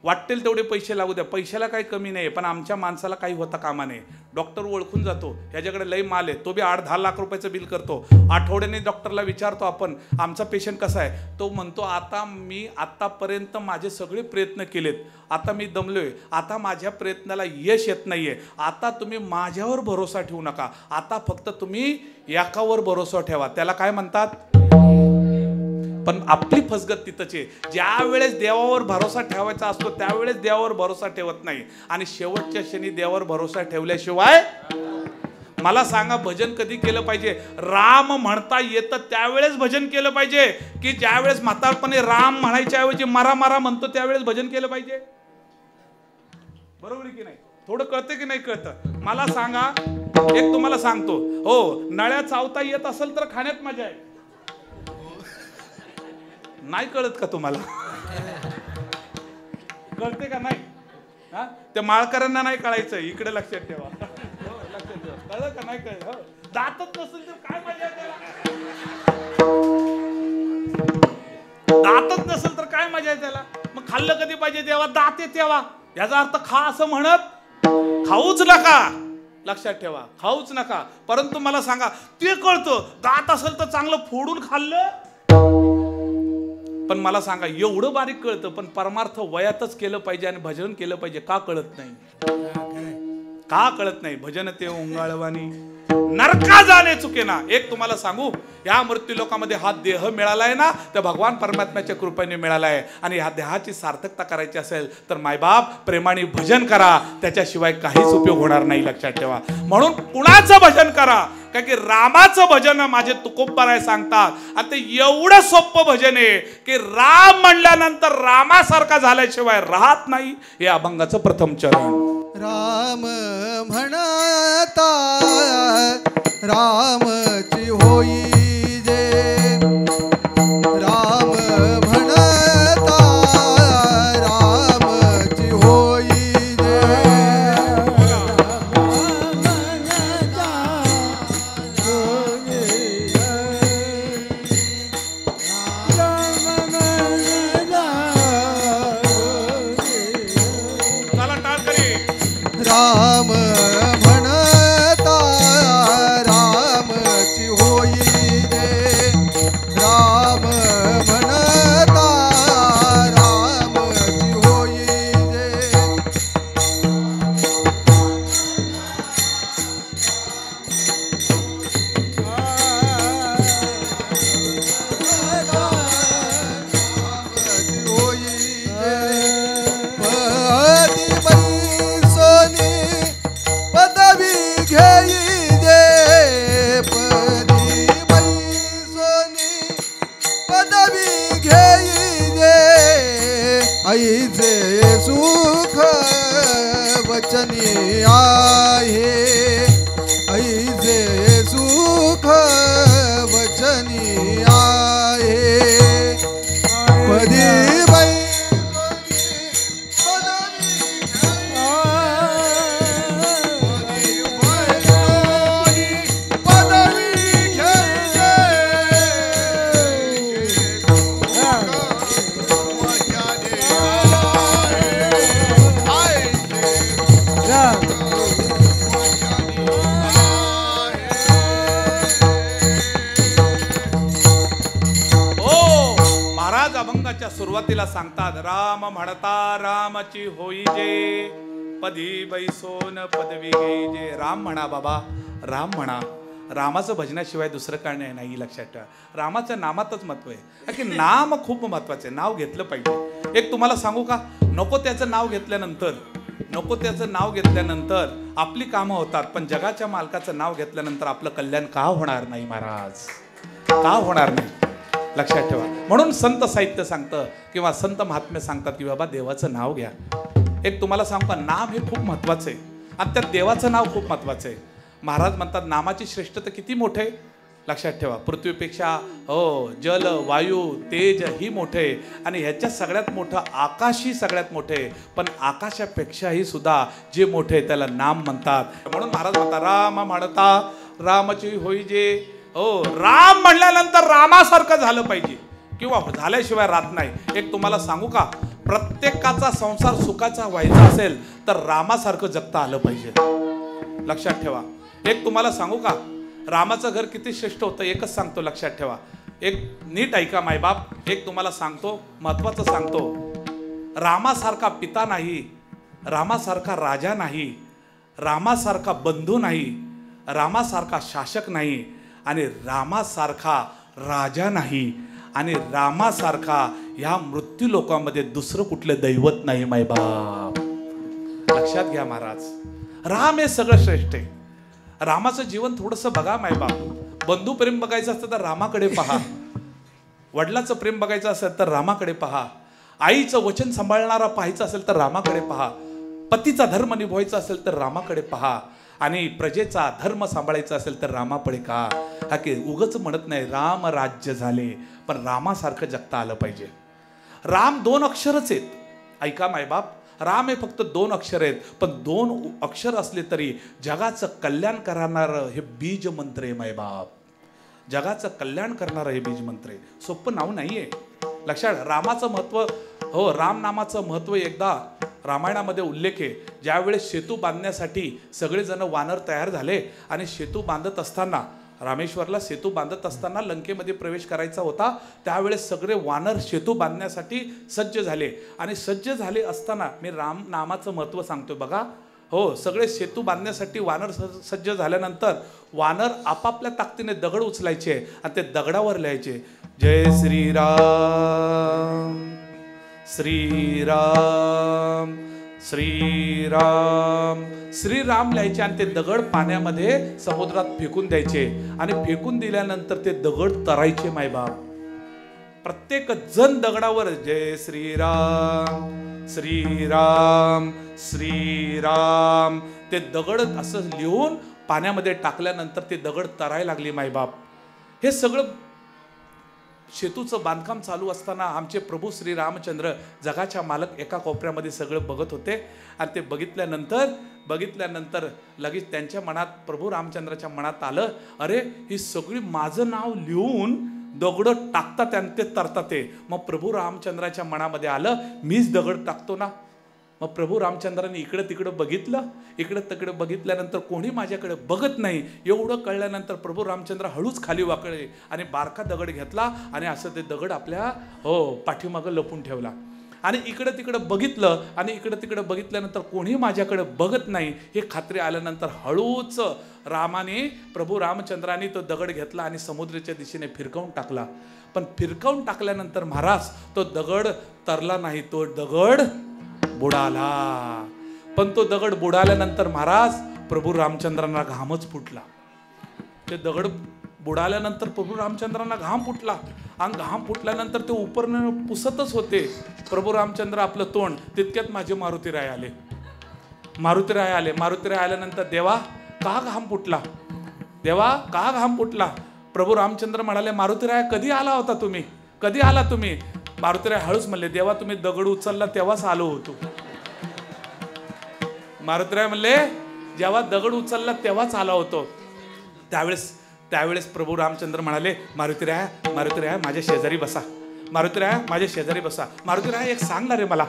वाटेल तेवढे पैसे लागू द्या, पैशाला काही कमी नाही, पण आमच्या माणसाला काही होता कामा नये. डॉक्टर ओळखून जातो, ह्याच्याकडे लई माल आहे, तो बी 8-10 लाख रुपयाचं बिल करतो. आठवड्याने डॉक्टरला विचारतो आपण आमचा पेशंट कसा आहे, तो म्हणतो आता मी आतापर्यंत माझे सगळे प्रयत्न केलेत, आता मी दमलोय, आता माझ्या प्रयत्नाला यश येत नाहीये, आता तुम्ही माझ्यावर भरोसा ठेवू नका, आता फक्त तुम्ही एकावर भरोसा ठेवा. त्याला काय म्हणतात? पण आपली फसगत तिथंच आहे. ज्या वेळेस देवावर भरोसा ठेवायचा असतो त्यावेळेस देवावर भरोसा ठेवत नाही, आणि शेवटच्या क्षणी देवावर भरोसा ठेवल्याशिवाय. मला सांगा, भजन कधी केलं पाहिजे? राम म्हणता येतं त्यावेळेस भजन केलं पाहिजे, की ज्यावेळेस म्हातारपणे राम म्हणायच्या ऐवजी मारा मारा म्हणतो त्यावेळेस भजन केलं पाहिजे? बरोबर की नाही? थोडं कळतं की नाही कळतं? मला सांगा, एक तुम्हाला सांगतो, हो, नळ्या चावता येत असेल तर खाण्यात मजा आहे. नाही कळत का तुम्हाला? कळते का नाही? हा, त्या माळकऱ्यांना नाही कळायचं, इकडे लक्षात ठेवा. लक्षात ठेवा, कळलं का नाही कळलं? दातच नसेल तर काय मजा आहे त्याला? दातच नसेल तर काय मजा आहे त्याला? मग खाल्लं कधी पाहिजे? तेव्हा दात आहे तेव्हा. याचा अर्थ खा असं म्हणत खाऊच नका. लक्षात ठेवा, खाऊच नका. परंतु मला सांगा, ते कळतं, दात असेल तर चांगलं फोडून खाल्लं. पण मला सांगा, एवढं बारीक कळतं, पण परमार्थ वयातच केलं पाहिजे आणि भजन केलं पाहिजे, का कळत नाही? का कळत नाही? भजन ते ओंगाळवानी नरका जाणे चुकेना. एक तुम्हाला सांगू, या मृत्यू लोकामध्ये हा देह मिळालाय ना, तर भगवान परमात्म्याच्या कृपेने मिळाला आहे, आणि ह्या देहाची सार्थकता करायची असेल तर मायबाप प्रेमाने भजन करा, त्याच्याशिवाय काहीच उपयोग होणार नाही. लक्षात ठेवा. म्हणून कुणाचं भजन करा, का की रामाचं भजन माझे तुकोबराय सांगतात, आणि ते एवढं सोपं भजन आहे की राम म्हणल्यानंतर रामासारखा झाल्याशिवाय राहत नाही. हे अभंगाचं प्रथम चरण. राम म्हणता रामची होई जे, राम म्हणता रामची होई जे, चला टाळ करी. राम म्हणता रामची होई जे, राम म्हणता रामची होई जे, रामची होई जे, पदवी घेई जे, पदी बैसोनी पदवी घेई जे, ऐसे सुख वचनी आहे, ऐसे सुख वचनी आहे, पदी अभंगाच्या सुरुवातीला सांगतात, राम म्हणता रामची होई जे, पदी बैसोन पदवी घेई जे. राम म्हणा बाबा, राम म्हणा. रामाचं भजनाशिवाय दुसरं काय नाही. लक्षात ठेवा, रामाच्या नामातच महत्व आहे, की नाम खूप महत्वाचं आहे. नाव घेतलं पाहिजे. एक तुम्हाला सांगू का, नको त्याचं नाव घेतल्यानंतर आपली कामं होतात, पण जगाच्या मालकाचं नाव घेतल्यानंतर आपलं कल्याण का होणार नाही महाराज? का होणार नाही? लक्षात ठेवा. म्हणून संत साहित्य सांगतं किंवा संत महात्म्य सांगतात की बाबा देवाचं नाव घ्या. एक तुम्हाला सांगू का, नाम हे खूप महत्वाचं आहे, आणि त्या देवाचं नाव खूप महत्वाचं आहे. महाराज म्हणतात नामाची श्रेष्ठता किती मोठे. लक्षात ठेवा, पृथ्वीपेक्षा जल वायू तेज ही मोठे, आणि ह्याच्यात सगळ्यात मोठं आकाश ही सगळ्यात मोठे, पण आकाशापेक्षाही सुद्धा जे मोठे त्याला नाम म्हणतात. म्हणून महाराज म्हणतात, राम म्हणता रामची होई जे. राम म्हणल्यानंतर रामासारखं झालं पाहिजे, किंवा झाल्याशिवाय राहत नाही. एक तुम्हाला सांगू का, प्रत्येकाचा संसार सुखाचा व्हायचा असेल तर रामासारखं जगता आलं पाहिजे. लक्षात ठेवा. एक तुम्हाला सांगू का, रामाचं घर किती श्रेष्ठ होतं एकच सांगतो, लक्षात ठेवा. एक नीट ऐका मायबाप, एक तुम्हाला सांगतो, महत्वाचं सांगतो. रामासारखा पिता नाही, रामासारखा राजा नाही, रामासारखा बंधू नाही, रामासारखा शासक नाही, आणि रामासारखा राजा नाही, आणि रामासारखा या मृत्यू लोकांमध्ये दुसरं कुठलं दैवत नाही मायबाप. लक्षात घ्या महाराज, राम हे सगळं श्रेष्ठ आहे. रामाचं जीवन थोडंसं बघा मायबाप. बंधू प्रेम बघायचं असतं तर रामाकडे पहा, वडिलाचं प्रेम बघायचं असेल तर रामाकडे पहा, आईचं वचन सांभाळणारा पाहायचं असेल तर रामाकडे पहा, पतीचा धर्म निभवायचा असेल तर रामाकडे पहा, आणि प्रजेचा धर्म सांभाळायचा असेल तर रामाकडे का. हा की उगच म्हणत नाही राम राज्य झाले, पण रामासारखं जगता आलं पाहिजे. राम 2 अक्षरच आहेत. ऐका मायबाप, राम हे फक्त 2 अक्षर आहेत, पण 2 अक्षर असले तरी जगाचं कल्याण करणारं हे बीज मंत्र आहे मायबाप. जगाचं कल्याण करणारं हे बीज मंत्र आहे. सोपं नाव नाहीये. लक्षात. रामाचं महत्व, हो, राम नामाचं महत्व एकदा रामायणामध्ये उल्लेख आहे. ज्यावेळेस सेतू बांधण्यासाठी सगळेजण वानर तयार झाले आणि सेतू बांधत असताना, रामेश्वरला सेतू बांधत असताना लंकेमध्ये प्रवेश करायचा होता, त्यावेळेस सगळे वानर सेतू बांधण्यासाठी सज्ज झाले. आणि सज्ज झाले असताना मी राम नामाचं महत्त्व सांगतोय बघा. हो, सगळे सेतू बांधण्यासाठी वानर सज्ज झाल्यानंतर वानर आपापल्या ताकदीने दगड उचलायचे आणि ते दगडावर लिहायचे, जय श्रीराम श्रीराम श्रीराम श्रीराम लिहायचे, आणि ते दगड पाण्यामध्ये समुद्रात फेकून द्यायचे. आणि फेकून दिल्यानंतर ते दगड तरायचे मायबाप. प्रत्येक जण दगडावर जय श्रीराम श्रीराम श्रीराम ते दगड असं लिहून पाण्यामध्ये टाकल्यानंतर ते दगड तरायला लागले मायबाप. हे सगळं सेतूचं बांधकाम चालू असताना आमचे प्रभू श्री रामचंद्र जगाच्या मालक एका कोपऱ्यामध्ये सगळं बघत होते. आणि ते बघितल्यानंतर लगेच त्यांच्या मनात, प्रभू रामचंद्राच्या मनात आलं, अरे ही सगळी माझं नाव लिहून दगड टाकतात आणि ते तरतात ते. मग प्रभू रामचंद्राच्या मनामध्ये आलं, मीच दगड टाकतो ना. मग प्रभू रामचंद्राने इकडे तिकडे बघितलं, इकडे तिकडे बघितल्यानंतर कोणी माझ्याकडे बघत नाही. एवढं कळल्यानंतर प्रभू रामचंद्र हळूच खाली वाकळे आणि बारका दगड घेतला आणि असं ते दगड आपल्या पाठीमागं लपून ठेवला. आणि इकडे तिकडे बघितलं, आणि इकडे तिकडे बघितल्यानंतर कोणी माझ्याकडे बघत नाही हे खात्री आल्यानंतर हळूच रामाने, प्रभू रामचंद्राने तो दगड घेतला आणि समुद्राच्या दिशेने फिरकावून टाकला. पण फिरकावून टाकल्यानंतर महाराज तो दगड तरला नाही, तो दगड बुडाला. पण तो दगड बुडाल्यानंतर महाराज प्रभू रामचंद्रांना घामच फुटला. ते दगड बुडाल्यानंतर प्रभू रामचंद्रांना घाम फुटला, आणि घाम फुटल्यानंतर ते उपरनं पुसतच होते प्रभू रामचंद्र आपलं तोंड. तितक्यात माझे मारुतीराय आले. मारुतीराय आल्यानंतर, देवा का घाम फुटला, देवा का घाम फुटला. प्रभू रामचंद्र म्हणाले, मारुतीराय कधी आला होता तुम्ही, कधी आला तुम्ही. मारुतीराय हळूच म्हणले, देवा तुम्ही दगड उचलला तेव्हाच आलो होतो. मारुतीराय म्हणले, जेव्हा दगड उचलला तेव्हाच आला होतो. त्यावेळेस प्रभू रामचंद्र म्हणाले, मारुतीराय माझ्या शेजारी बसा, मारुतीराय माझ्या शेजारी बसा. मारुतीराय एक सांगणार आहे मला.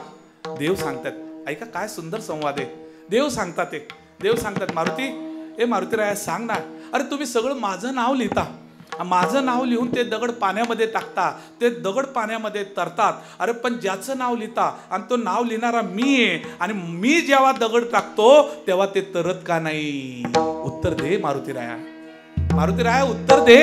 देव सांगतात, ऐका काय सुंदर संवाद आहे. देव सांगतात मारुतीराय सांग ना. अरे तुम्ही सगळं माझं नाव लिहिता, माझं नाव लिहून ते दगड पाण्यामध्ये टाकता, ते दगड पाण्यामध्ये तरतात. अरे पण ज्याचं नाव लिहिता आणि तो नाव लिहिणारा मी आहे, आणि मी जेव्हा दगड टाकतो तेव्हा ते तरत का नाही. उत्तर दे मारुतीराया उत्तर दे.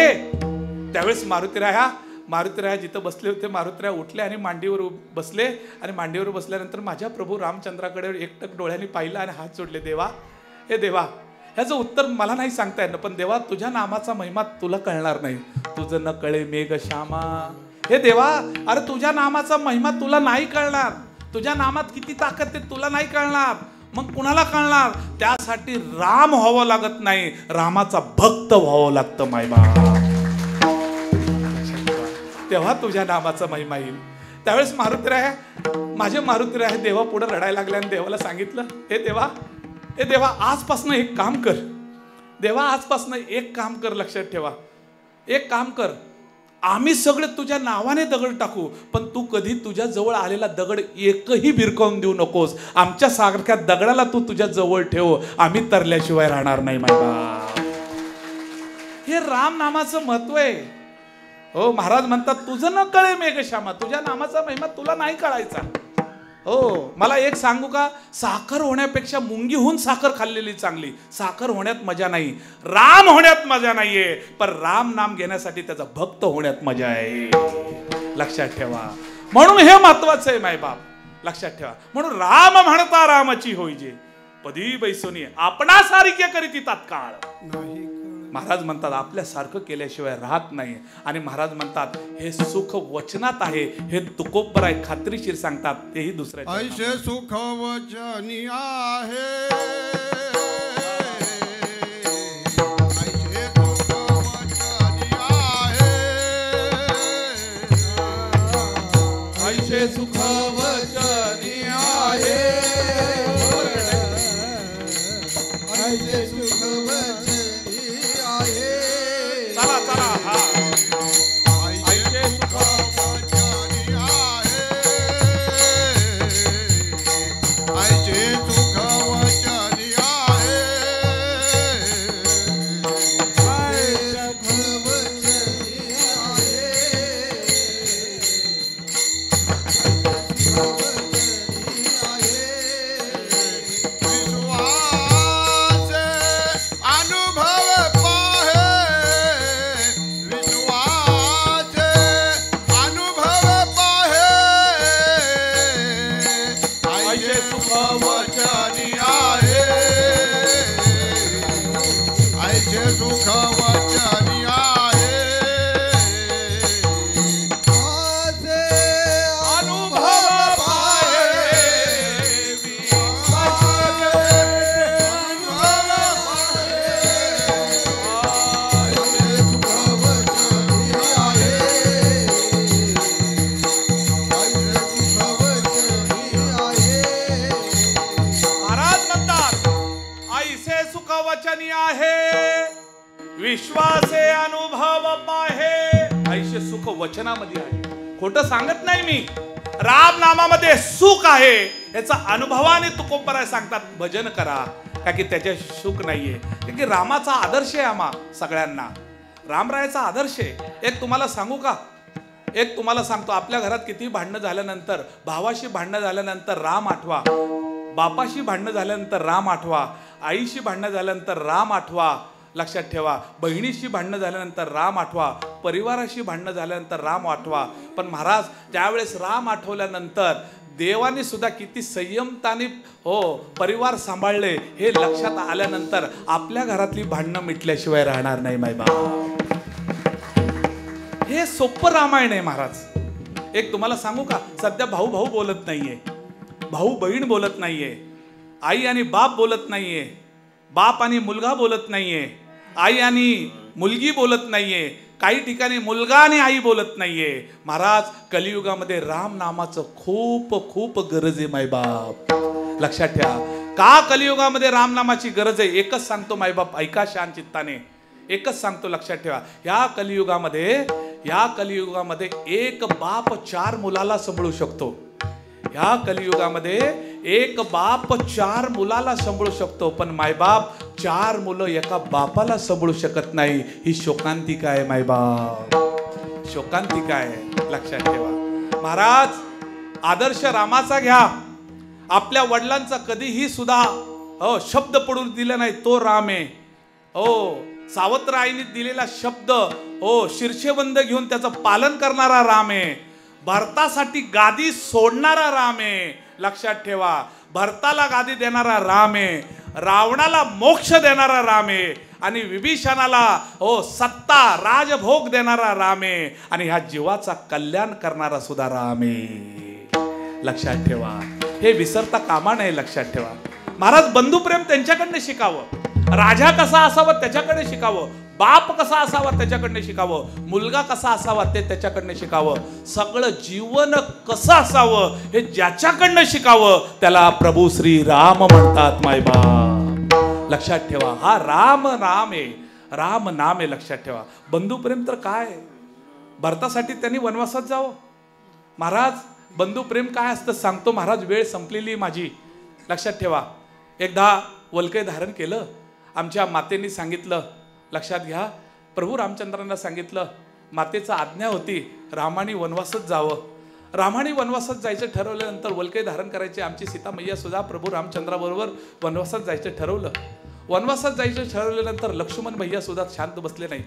त्यावेळेस मारुतीराया जिथं बसले होते, मारुतीराया उठले आणि मांडीवर बसले. आणि मांडीवर बसल्यानंतर माझ्या प्रभू रामचंद्राकडे एकटक डोळ्यांनी पाहिलं आणि हात जोडले. देवा, हे देवा, ह्याचं उत्तर मला नाही सांगता येणार, पण देवा तुझ्या नामाचा महिमा तुला कळणार नाही. तुझं न कळे मेघ श्यामा. हे देवा, अरे तुझ्या नामाचा महिमा तुला नाही कळणार. तुझ्या नामात किती ताकद ते तुला नाही कळणार. मग कुणाला कळणार. त्यासाठी राम व्हावं लागत नाही, रामाचा भक्त व्हावं लागतं मायबा. तेव्हा तुझ्या नामाचा महिमा येईल. त्यावेळेस माझे मारुतीराय देवा पुढे रडायला लागले आणि देवाला सांगितलं, हे देवा आजपासून एक काम कर. देवा आजपासून एक काम कर, लक्षात ठेवा, एक काम कर. आम्ही सगळे तुझ्या नावाने दगड टाकू, पण तू कधी तुझ्या जवळ आलेला दगड एकही भिरकावून देऊ नकोस. आमच्या सारख्या दगडाला तू तुझ्या जवळ ठेव, आम्ही तरल्याशिवाय राहणार नाही मायबा. हे राम नामाचं महत्व आहे. हो, महाराज म्हणतात तुझं न कळे मेघश्यामा, तुझ्या नामाचा महिमा तुला नाही कळायचा. हो, मला एक सांगू का, साखर होण्यापेक्षा मुंगी होऊन साखर खाल्लेली चांगली. साखर होण्यात मजा नाही, राम होण्यात मजा नाहीये, पण राम नाम घेण्यासाठी त्याचा भक्त होण्यात मजा आहे. लक्षात ठेवा. म्हणून हे महत्वाचं आहे मायबाप, लक्षात ठेवा. म्हणून राम म्हणता रामाची होईजे, पदी बैसोनी आपणा सारख्या करीती तात्काळ. महाराज म्हणतात आपल्यासारखं केल्याशिवाय राहत नाही. आणि महाराज म्हणतात हे सुख वचनात आहे, हे तुकोबर आहे, खात्रीशीर सांगतात, तेही दुसऱ्या ऐसे सुख वचनी आहे. ऐसे सुख वचनी आहे. ऐसे सुख वचनी आहे. ऐसे सुख वचनी आहे. चला चला. हा, ऐसे सुख वचनी आहे. ऐसे सुख वचनी आहे. ऐसे सुख वचनी विश्वासे अनुभव पाहे. ऐसे सुख वचनामध्ये आहे, खोटं सांगत नाही मी. राम नामामध्ये सुख आहे, याचा अनुभवाने तुकोबराय सांगतात. भजन करा, का की त्याच्या सुख नाहीये, की रामाचा आदर्श आहे आम्हा सगळ्यांना. रामरायाचा आदर्श आहे. एक तुम्हाला सांगू का, एक तुम्हाला सांगतो, आपल्या घरात किती भांडणं झाल्यानंतर, भावाशी भांडणं झाल्यानंतर राम आठवा, बापाशी भांडणं झाल्यानंतर राम आठवा, आईशी भांडणं झाल्यानंतर राम आठवा. लक्षात ठेवा. बहिणीशी भांडणं झाल्यानंतर राम आठवा, परिवाराशी भांडणं झाल्यानंतर राम आठवा. पण महाराज त्यावेळेस राम आठवल्यानंतर देवाने सुद्धा किती संयमताने हो परिवार सांभाळले हे लक्षात आल्यानंतर आपल्या घरातली भांडणं मिटल्याशिवाय राहणार नाही मायबा. हे सोपं रामायण आहे महाराज. एक तुम्हाला सांगू का, सध्या भाऊ भाऊ बोलत नाहीये, भाऊ बहीण बोलत नाहीये, आई आणि बाप बोलत नाहीये, बाप आणि मुलगा बोलत नाहीये, आई आणि मुलगी बोलत नाहीये, काही ठिकाणी मुलगा आणि आई बोलत नाहीये. महाराज कलियुगामध्ये राम नामाचं खूप खूप गरज आहे मायबाप. लक्षात ठेवा. का कलियुगामध्ये राम नामाची गरज आहे एकच सांगतो मायबाप, ऐका शांत चित्ताने. एकच सांगतो, लक्षात ठेवा. या कलियुगामध्ये एक बाप 4 मुलाला सांभाळू शकतो. या कलियुगामध्ये एक बाप 4 मुलाला सांभाळू शकतो, पण मायबाप 4 मुलं एका बापाला सांभाळू शकत नाही. ही शोकांतिका आहे मायबाप, शोकांतिका आहे. लक्षात ठेवा. महाराज आदर्श रामाचा घ्या. आपल्या वडिलांचा कधीही सुद्धा शब्द पडून दिला नाही, तो राम आहे. सावत्र आईने दिलेला शब्द शीर्षेबंद घेऊन त्याचं पालन करणारा राम आहे. भरतासाठी गादी सोडणारा राम आहे. लक्षात ठेवा. भरताला गादी देणारा राम आहे, रावणाला मोक्ष देणारा राम आहे, आणि विभीषणाला सत्ता राजभोग देणारा राम आहे, आणि ह्या जीवाचा कल्याण करणारा सुद्धा राम आहे. लक्षात ठेवा. हे विसरता कामा नये. लक्षात ठेवा. महाराज बंधुप्रेम त्यांच्याकडनं शिकावं, राजा कसा असावा त्याच्याकडे शिकावं, बाप कसा असावा त्याच्याकडनं शिकावं, मुलगा कसा असावा ते त्याच्याकडनं शिकावं, सगळं जीवन कसं असावं हे ज्याच्याकडनं शिकावं त्याला प्रभू श्री राम म्हणतात मायबा. लक्षात ठेवा. हा राम नाम आहे, राम नाम आहे. लक्षात ठेवा. बंधुप्रेम तर काय, भरतासाठी त्यांनी वनवासात जावं. महाराज बंधू प्रेम काय असतं सांगतो महाराज, वेळ संपलेली माझी. लक्षात ठेवा. एकदा वल्कय धारण केलं. आमच्या मातेने सांगितलं, लक्षात घ्या, प्रभू रामचंद्रांना सांगितलं, मातेचं आज्ञा होती रामाने वनवासात जावं. रामाने वनवासात जायचं ठरवल्यानंतर वल्कय धारण करायचे. आमची सीता मैया सुद्धा प्रभू रामचंद्राबरोबर वनवासात जायचं ठरवलं. वनवासात जायचं ठरवल्यानंतर लक्ष्मण भैया सुद्धा शांत बसले नाही.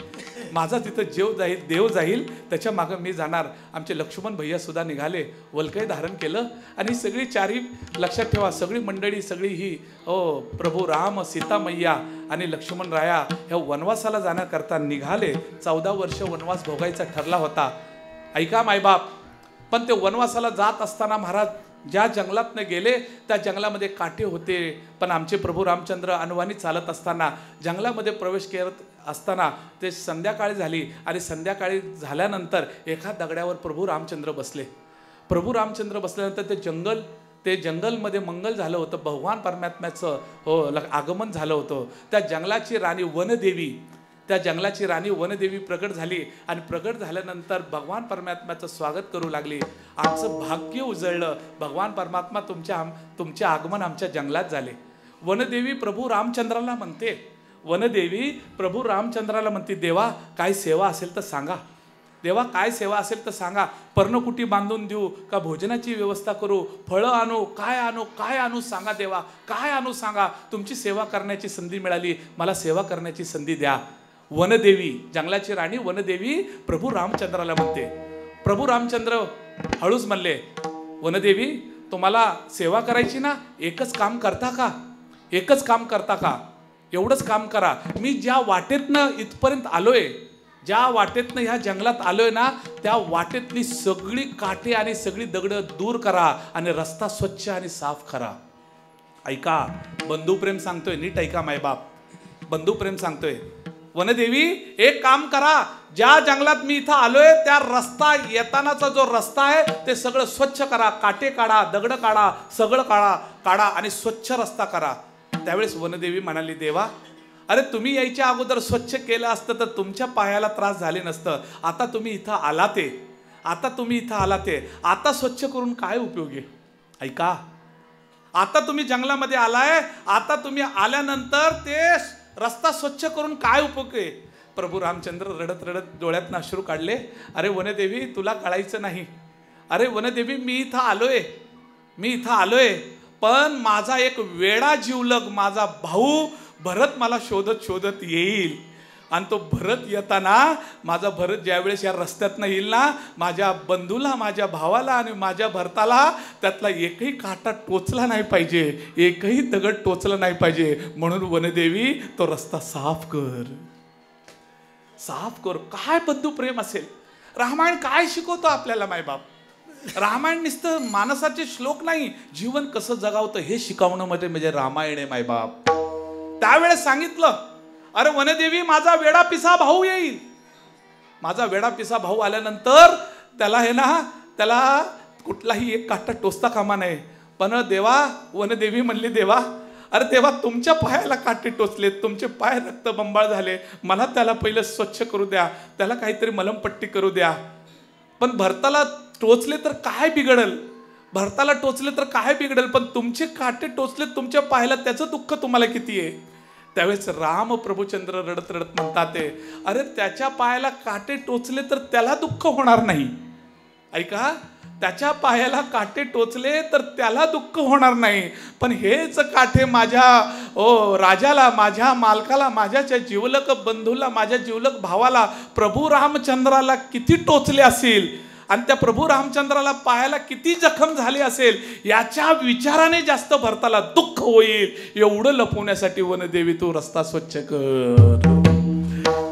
माझा तिथं देव जाईल त्याच्या मागं मी जाणार. आमचे लक्ष्मण भैया सुद्धा निघाले, वल्कय धारण केलं आणि सगळी चारी, लक्षात ठेवा, सगळी मंडळी, सगळी ही प्रभू राम, सीता मैया आणि लक्ष्मण राया ह्या वनवासाला जाण्याकरता निघाले. 14 वर्ष वनवास भोगायचा ठरला होता. ऐका मायबाप, पण ते वनवासाला जात असताना महाराज ज्या जंगलातनं गेले त्या जंगलामध्ये काटे होते. पण आमचे प्रभू रामचंद्र अनवाणी चालत असताना जंगलामध्ये प्रवेश करत असताना ते संध्याकाळी झाली आणि संध्याकाळी झाल्यानंतर एका दगडावर प्रभू रामचंद्र बसले. प्रभू रामचंद्र बसल्यानंतर ते जंगलमध्ये मंगल झालं होतं. भगवान परमात्म्याचं आगमन झालं होतं. त्या जंगलाची राणी वनदेवी प्रगट झाली आणि प्रगट झाल्यानंतर भगवान परमात्म्याचं स्वागत करू लागली. आमचं भाग्य उजळलं. भगवान परमात्मा तुमचे आगमन आमच्या जंगलात झाले. वनदेवी प्रभू रामचंद्राला म्हणते, देवा काय सेवा असेल तर सांगा. देवा काय सेवा असेल तर सांगा. पर्णकुटी बांधून देऊ का भोजनाची व्यवस्था करू, फळं आणू, काय आणू सांगा. देवा काय आणू सांगा. तुमची सेवा करण्याची संधी मिळाली, मला सेवा करण्याची संधी द्या. वनदेवी, जंगलाची राणी वनदेवी प्रभू रामचंद्राला म्हणते. प्रभू रामचंद्र हळूच म्हणले, वनदेवी तुम्हाला सेवा करायची ना, एकच काम करता का? एवढंच काम करा. मी ज्या वाटेतनं इथपर्यंत आलोय, ज्या वाटेतनं ह्या जंगलात आलोय ना, त्या वाटेतली सगळी काटे आणि सगळी दगडं दूर करा आणि रस्ता स्वच्छ आणि साफ करा. ऐका, बंधुप्रेम सांगतोय, नीट ऐका मायबाप, बंधुप्रेम सांगतोय. वनदेवी एक काम करा, ज्या जंगलात मी इथं आलोय त्या रस्ता येतानाचा जो रस्ता आहे ते सगळं स्वच्छ करा. काटे काढा, दगड काढा, सगळं काढा आणि स्वच्छ रस्ता करा. त्यावेळेस वनदेवी म्हणाली, देवा अरे तुम्ही यायच्या अगोदर स्वच्छ केलं असतं तर तुमच्या पायाला त्रास झाले नसतं. आता तुम्ही इथं आला ते आता स्वच्छ करून काय उपयोग आहे. ऐका, आता तुम्ही जंगलामध्ये आलाय, आता तुम्ही आल्यानंतर ते रस्ता स्वच्छ करून काय उपयोग आहे. प्रभू रामचंद्र रडत रडत डोळ्यातनं अश्रू काढले. अरे वनदेवी तुला कळायचं नाही. अरे वनदेवी मी इथं आलोय पण माझा एक वेडा जीवलग माझा भाऊ भरत मला शोधत येईल. आणि तो भरत येताना, माझा भरत ज्यावेळेस या रस्त्यातनं येईल ना, माझ्या बंधूला, माझ्या भावाला आणि माझ्या भरताला त्यातला एकही काटा टोचला नाही पाहिजे, एकही दगड टोचला नाही पाहिजे. म्हणून वनदेवी तो रस्ता साफ कर. काय बंधू प्रेम असेल. रामायण काय शिकवतो आपल्याला मायबाप. रामायण नुसतं माणसाचे श्लोक नाही, जीवन कसं जगावतं हे शिकवणं म्हणजे रामायण आहे मायबाप. त्यावेळेस सांगितलं, अरे वनदेवी माझा वेडापिसा भाऊ येईल. माझा वेडापिसा भाऊ आल्यानंतर त्याला कुठलाही एक काटा टोचता कामा नये. पण देवा, वनदेवी म्हणली, देवा अरे देवा तुमच्या पायाला काटे टोचले, तुमचे पाय रक्तबंबाळ झाले, मला त्याला पहिलं स्वच्छ करू द्या, त्याला काहीतरी मलमपट्टी करू द्या. पण भरताला टोचले तर काय बिघडल, पण तुमचे काटे टोचले तुमच्या पायाला, त्याचं दुःख तुम्हाला किती आहे. त्यावेळेस राम प्रभुचंद्र रडत रडत म्हणतात, अरे त्याच्या पायाला काटे टोचले तर त्याला दुःख होणार नाही. ऐका, त्याच्या पायाला काटे टोचले तर त्याला दुःख होणार नाही, पण हेच काटे माझ्या राजाला, माझ्या मालकाला, माझ्या जीवलक बंधूला, माझ्या जीवलक भावाला, प्रभू रामचंद्राला किती टोचले असतील आणि त्या प्रभू रामचंद्राला पायाला किती जखम झाली असेल, याच्या विचाराने जास्त भरताला दुःख होईल. एवढं लपवण्यासाठी वनदेवी तू रस्ता स्वच्छ कर.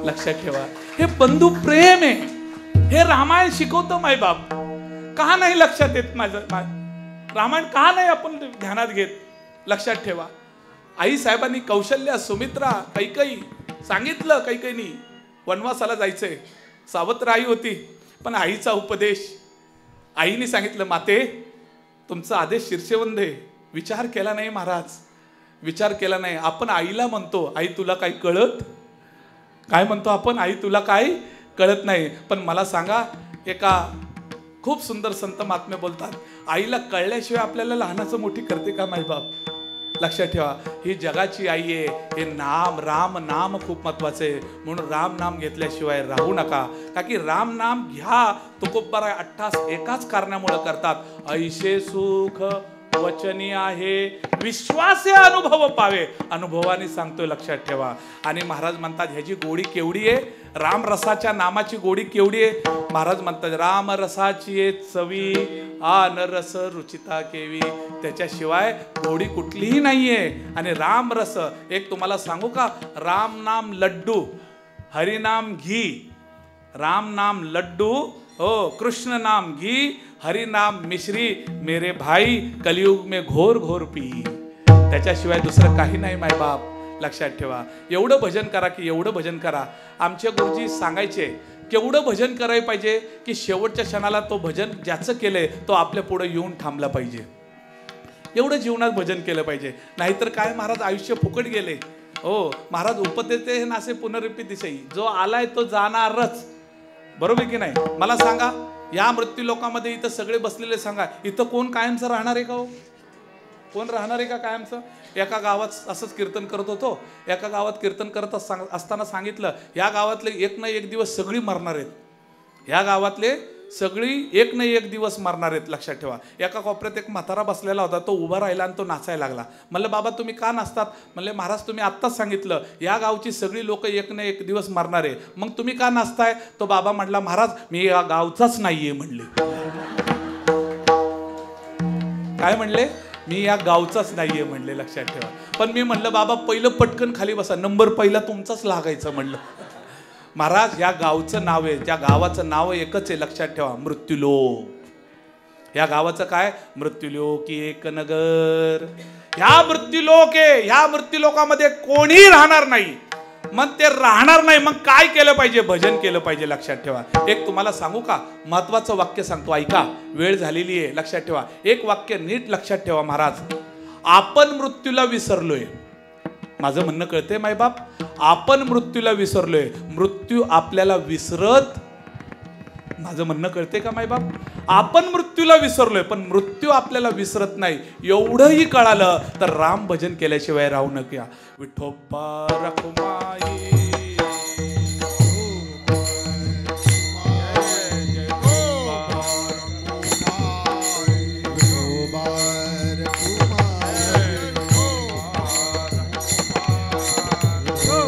लक्षात ठेवा, हे बंधू प्रेम आहे. हे रामायण शिकवतं मायबाप. का नाही लक्षात येत माझं रामायण, का नाही आपण ध्यानात घेत. लक्षात ठेवा, आई साहेबांनी कौशल्या, सुमित्रा, कैकई सांगितलं, कैकईनी वनवासाला जायचंय. सावत्र आई होती, पण आईचा उपदेश, आईने सांगितलं, माते तुमचा आदेश शीर्षेवंद आहे. विचार केला नाही महाराज, विचार केला नाही. आपण आईला म्हणतो, आई तुला काही कळत, काय म्हणतो आपण, आई तुला काय कळत नाही. पण मला सांगा, एका खूप सुंदर संत महात्मे बोलतात, आईला कळल्याशिवाय आपल्याला लहानाचं मोठी करते का मायबाप? लक्षात ठेवा, ही जगाची आई आहे. हे नाम, राम नाम खूप महत्वाचं आहे. म्हणून राम नाम घेतल्याशिवाय राहू नका. का की राम नाम घ्या तुकोबाराय 88 एकाच कारणामुळे करतात. ऐशे सुख वचनी आहे, विश्वासे अनुभव पावे. अनुभवाने सांगतोय, लक्षात ठेवा. आणि महाराज म्हणतात ह्याची गोडी केवढी आहे, राम रसाच्या नामाची गोडी केवढी आहे. महाराज म्हणतात राम रसाची चवी आन रस रुचिता केवी. त्याच्याशिवाय गोडी कुठलीही नाहीये. आणि राम रस, एक तुम्हाला सांगू का, राम नाम लड्डू, हरिनाम घी. राम नाम लड्डू, हो, कृष्ण नाम घी, हरि नाम मिश्री. मेरे भाई कलियुग में घोर घोर पी. त्याच्याशिवाय दुसरं काही नाही मायबाप. लक्षात ठेवा. एवढं भजन करा की एवढं भजन करा. आमचे गुरुजी सांगायचे केवढं भजन करायला पाहिजे की शेवटच्या क्षणाला तो भजन ज्याचं केलंय तो आपल्या पुढे येऊन थांबला पाहिजे. एवढं जीवनात भजन केलं पाहिजे. नाहीतर काय महाराज, आयुष्य फुकट गेले. हो महाराज उपदेते नासे पुनरुक्ती दिसई. जो आलाय तो जाणारच. बरोबर की नाही? मला सांगा, या मृत्यू लोकांमध्ये इथं सगळे बसलेले सांगा, इथं कोण कायमचं राहणार आहे का? हो, कोण राहणार आहे का कायमचं? एका गावात असंच कीर्तन करत होतो. एका गावात कीर्तन करत असताना सांगितलं, या गावातले एक ना एक दिवस सगळी मरणार आहेत. या गावातले सगळी एक ना एक दिवस मरणार आहेत. लक्षात ठेवा. एका कोपऱ्यात एक म्हातारा बसलेला होता. तो उभा राहिला आणि तो नाचायला लागला. म्हणलं बाबा तुम्ही का नाचतात? म्हणले महाराज तुम्ही आत्ताच सांगितलं या गावची सगळी लोक एक ना एक दिवस मरणार आहे, मग तुम्ही का नाचताय? तो बाबा म्हटला महाराज मी या गावचाच नाहीये. म्हणले काय म्हणले? मी या गावचाच नाहीये म्हणले. लक्षात ठेवा. पण मी म्हणलं बाबा पहिलं पटकन खाली बसा, नंबर पहिला तुमचाच लागायचं. म्हणलं महाराज या गावचं नाव आहे, त्या गावाचं नाव एकच आहे. लक्षात ठेवा, मृत्यूलोक. या गावाचं काय? मृत्यूलोक एक नगर. ह्या मृत्यूलोक आहे. ह्या मृत्यूलोकामध्ये कोणी राहणार नाही. मग ते राहणार नाही, मग काय केलं पाहिजे? भजन केलं पाहिजे. लक्षात ठेवा. एक तुम्हाला सांगू का, महत्वाचं वाक्य सांगतो, ऐका. वेळ झालेली आहे. लक्षात ठेवा. एक वाक्य नीट लक्षात ठेवा महाराज. आपण मृत्यूला विसरलोय. माझं म्हणणं कळतंय मायबाप? आपण मृत्यूला विसरलोय, मृत्यू आपल्याला विसरत. माझं म्हणणं कळतंय का मायबाप? आपण मृत्यूला विसरलोय पण मृत्यू आपल्याला विसरत नाही. एवढंही कळालं तर राम भजन केल्याशिवाय राहू नका. विठोबा रखुमाई.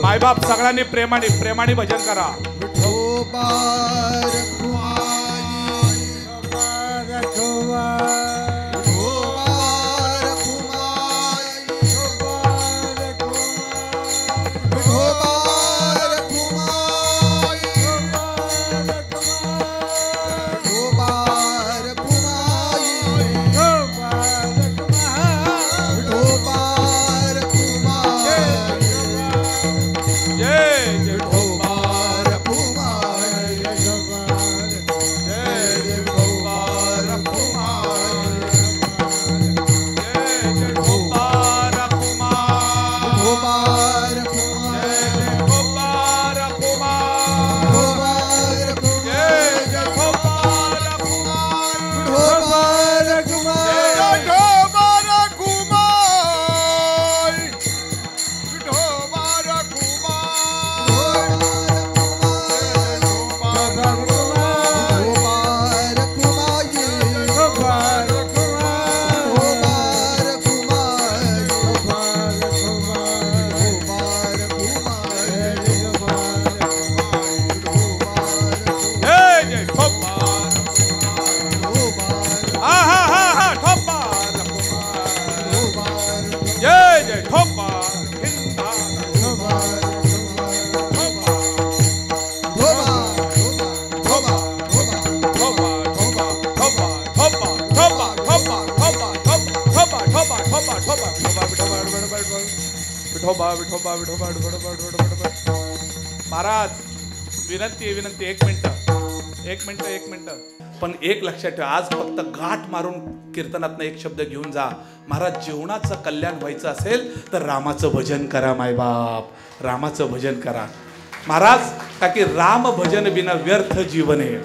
मायबाप सगळ्यांनी प्रेमाने भजन करा. महाराज विनंती एक मिनिट. पण एक लक्षात ठेवा, आज फक्त गाठ मारून कीर्तनातनं एक शब्द घेऊन जा. महाराज जीवनाचं कल्याण व्हायचं असेल तर रामाचं भजन करा मायबाप. रामाचं भजन करा. महाराज का कि राम भजन बिना व्यर्थ जीवन है,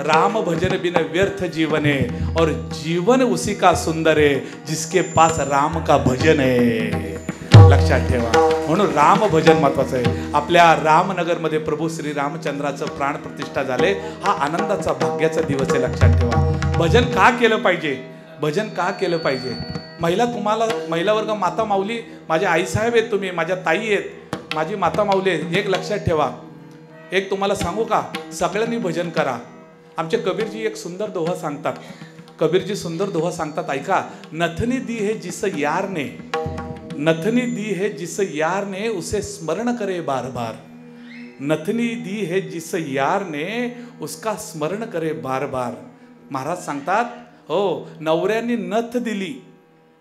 राम भजन बिना व्यर्थ जीवन है, और जीवन उसी का सुंदर है जिसके पास राम का भजन है. लक्षात ठेवा. म्हणून राम भजन महत्वाचं आहे. आपल्या रामनगरमध्ये प्रभू श्री रामचंद्राचं प्राण प्रतिष्ठा झाले. हा आनंदाचा भाग्याचा दिवस आहे. लक्षात ठेवा. भजन का केलं पाहिजे, भजन का केलं पाहिजे. महिला वर्ग, माता माऊली, माझ्या आईसाहेब आहेत तुम्ही, माझ्या ताई आहेत, माझी माता माऊली आहेत. एक लक्षात ठेवा, एक तुम्हाला सांगू का, सगळ्यांनी भजन करा. आमचे कबीरजी एक सुंदर दोहा सांगतात. कबीरजी सुंदर दोहा सांगतात, ऐका. नथनी दी है जिस यार ने, नथनी दी है जिस यार ने उसे स्मरण करे बार बार. नथनी दी है जिस यार ने उसका स्मरण करे बार बार. महाराज सांगतात, हो, नवऱ्याने नथ दिली,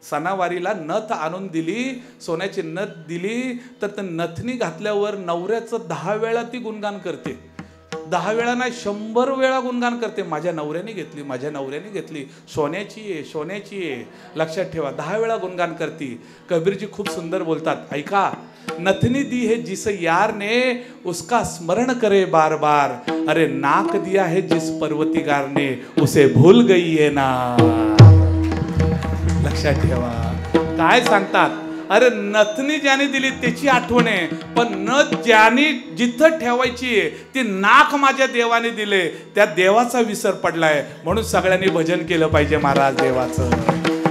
सणावारीला नथ आणून दिली, सोन्याची नथ दिली, तर ते नथनी घातल्यावर नवऱ्याचं 10 वेळा ती गुणगान करते. 10 वेळा नाही, 100 वेळा गुणगान करते. माझ्या नवऱ्याने घेतली, माझ्या नवऱ्याने घेतली, सोन्याची आहे, सोन्याची आहे. लक्षात ठेवा, 10 वेळा गुणगान करती. कबीरजी खूप सुंदर बोलतात, ऐका. नथनी दी है जिस यार ने उसका स्मरण करे बार बार. अरे नाक दिया है जिस पर्वतीगार ने उसे भूल गई है ना. लक्षात ठेवा. काय सांगतात, अरे नथनी ज्याने दिली त्याची आठवण आहे, पण नथ ज्याने जिथं ठेवायची आहे ती नाक माझ्या देवाने दिले, त्या देवाचा विसर पडलाय. म्हणून सगळ्यांनी भजन केलं पाहिजे महाराज देवाचं.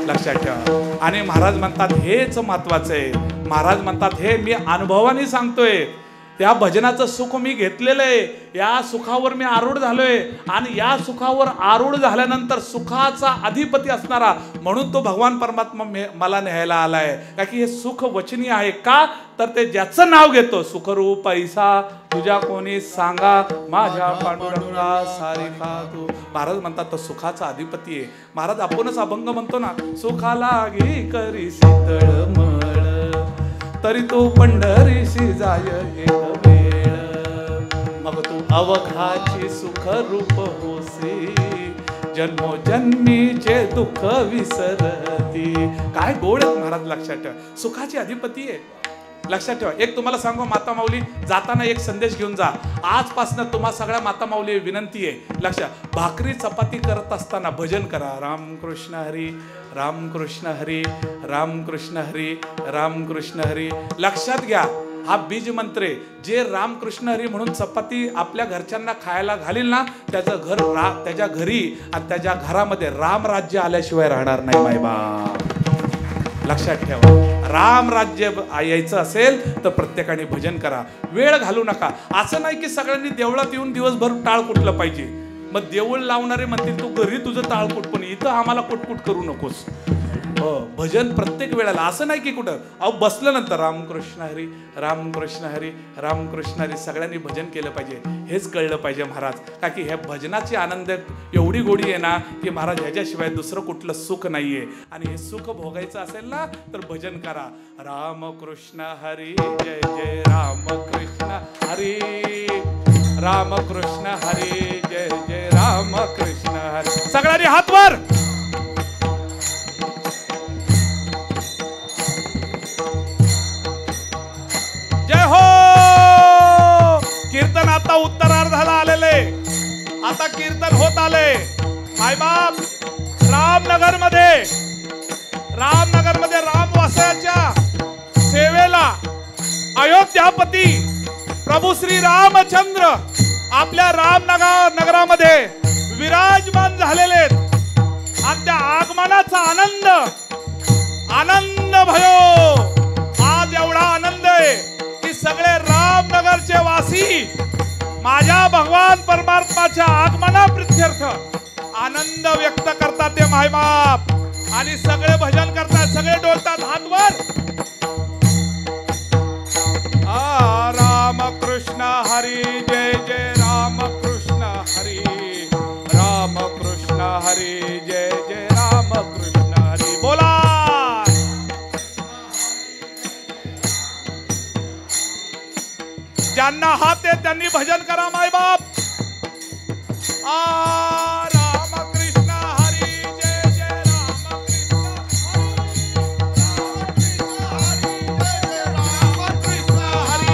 लक्षात ठेवा. आणि महाराज म्हणतात हेच महत्वाचं आहे. महाराज म्हणतात हे मी अनुभवाने सांगतोय. त्या भजनाचं सुख मी घेतलेलं आहे, या सुखावर मी आरूढ झालोय, आणि या सुखावर आरूढ झाल्यानंतर सुखाचा अधिपती असणारा म्हणून तो भगवान परमात्मा मला न्यायला आलाय. का की हे सुख वचनीय आहे. का तर ते ज्याचं नाव घेतो, सुखरूप ऐसा तुझ्या कोणी सांगा, माझ्या पांडुरंगा सारिका तू. महाराज म्हणतात तो सुखाचा अधिपती आहे. महाराज आपणच अभंग म्हणतो ना, सुखाला घे करी शीतळ मळ, तरी तू पंढरीशी जाय एक वेळ, मग तू अवघाची सुख रूप होसी, जन्मोजन्मीचे दुःख विसरती. काय गोड आहेत महाराज. लक्षात ठेवा, सुखाची अधिपती आहे. लक्षात ठेवा. एक तुम्हाला सांगू, माता माऊली जाताना एक संदेश घेऊन जा. आजपासून तुम्हा सगळ्या माता माऊली विनंती आहे, लक्षात, भाकरी चपाती करत असताना भजन करा. रामकृष्ण हरी, रामकृष्ण हरी, रामकृष्ण हरी, रामकृष्ण हरी. लक्षात घ्या, हा बीज मंत्र आहे. जे रामकृष्ण हरी म्हणून चपाती आपल्या घरच्यांना खायला घालील ना, त्याचं घर त्याच्या घरी आणि त्याच्या घरामध्ये राम राज्य आल्याशिवाय राहणार नाही मायबा. लक्षात ठेवा. राम राज्य यायचं असेल तर प्रत्येकाने भजन करा. वेळ घालू नका. असं नाही की सगळ्यांनी देवळात येऊन दिवसभर टाळ कुटलं पाहिजे. मग देऊळ लावणारे म्हणतील तू घरी तुझं टाळ कुट, पण इथं आम्हाला कुटकुट करू नकोस. भजन प्रत्येक वेळेला. असं नाही की कुठं अहो बसल्यानंतर रामकृष्ण हरी, रामकृष्ण हरी, रामकृष्ण हरी सगळ्यांनी भजन केलं पाहिजे. हेच कळलं पाहिजे महाराज. का की ह्या भजनाची आनंद एवढी गोडी आहे ना की महाराज ह्याच्याशिवाय दुसरं कुठलं सुख नाहीये. आणि हे सुख भोगायचं असेल ना तर भजन करा. रामकृष्ण हरी, जय जय रामकृष्ण हरी, रामकृष्ण हरी, जय जय रामकृष्ण हरी. सगळ्यांनी हात वर. जय हो. कीर्तन आता उत्तरार्धाला आलेले. आता कीर्तन होत आले. मायबाप रामनगर मध्ये रामवासाच्या सेवेला अयोध्यापती प्रभू श्री रामचंद्र आपल्या नगरामध्ये विराजमान झालेले आणि त्या आगमनाचा आनंद भयो. आज एवढा आनंद आहे की सगळे रामनगरचे वासी माझ्या भगवान परमात्माच्या आगमनाप्रित्यर्थ आनंद व्यक्त करतात ते मायबाप. आणि सगळे भजन करतात, सगळे डोलतात हात वर. रामकृष्ण हरी, जय जय रामकृष्ण हरी, रामकृष्ण हरी, जय जय रामकृष्ण हरी. बोला. ज्यांना हात आहे त्यांनी भजन करा मायबाप. रामकृष्ण हरी, जय जय रामकृष्ण हरी, रामकृष्ण हरी, जय जय रामकृष्ण हरी.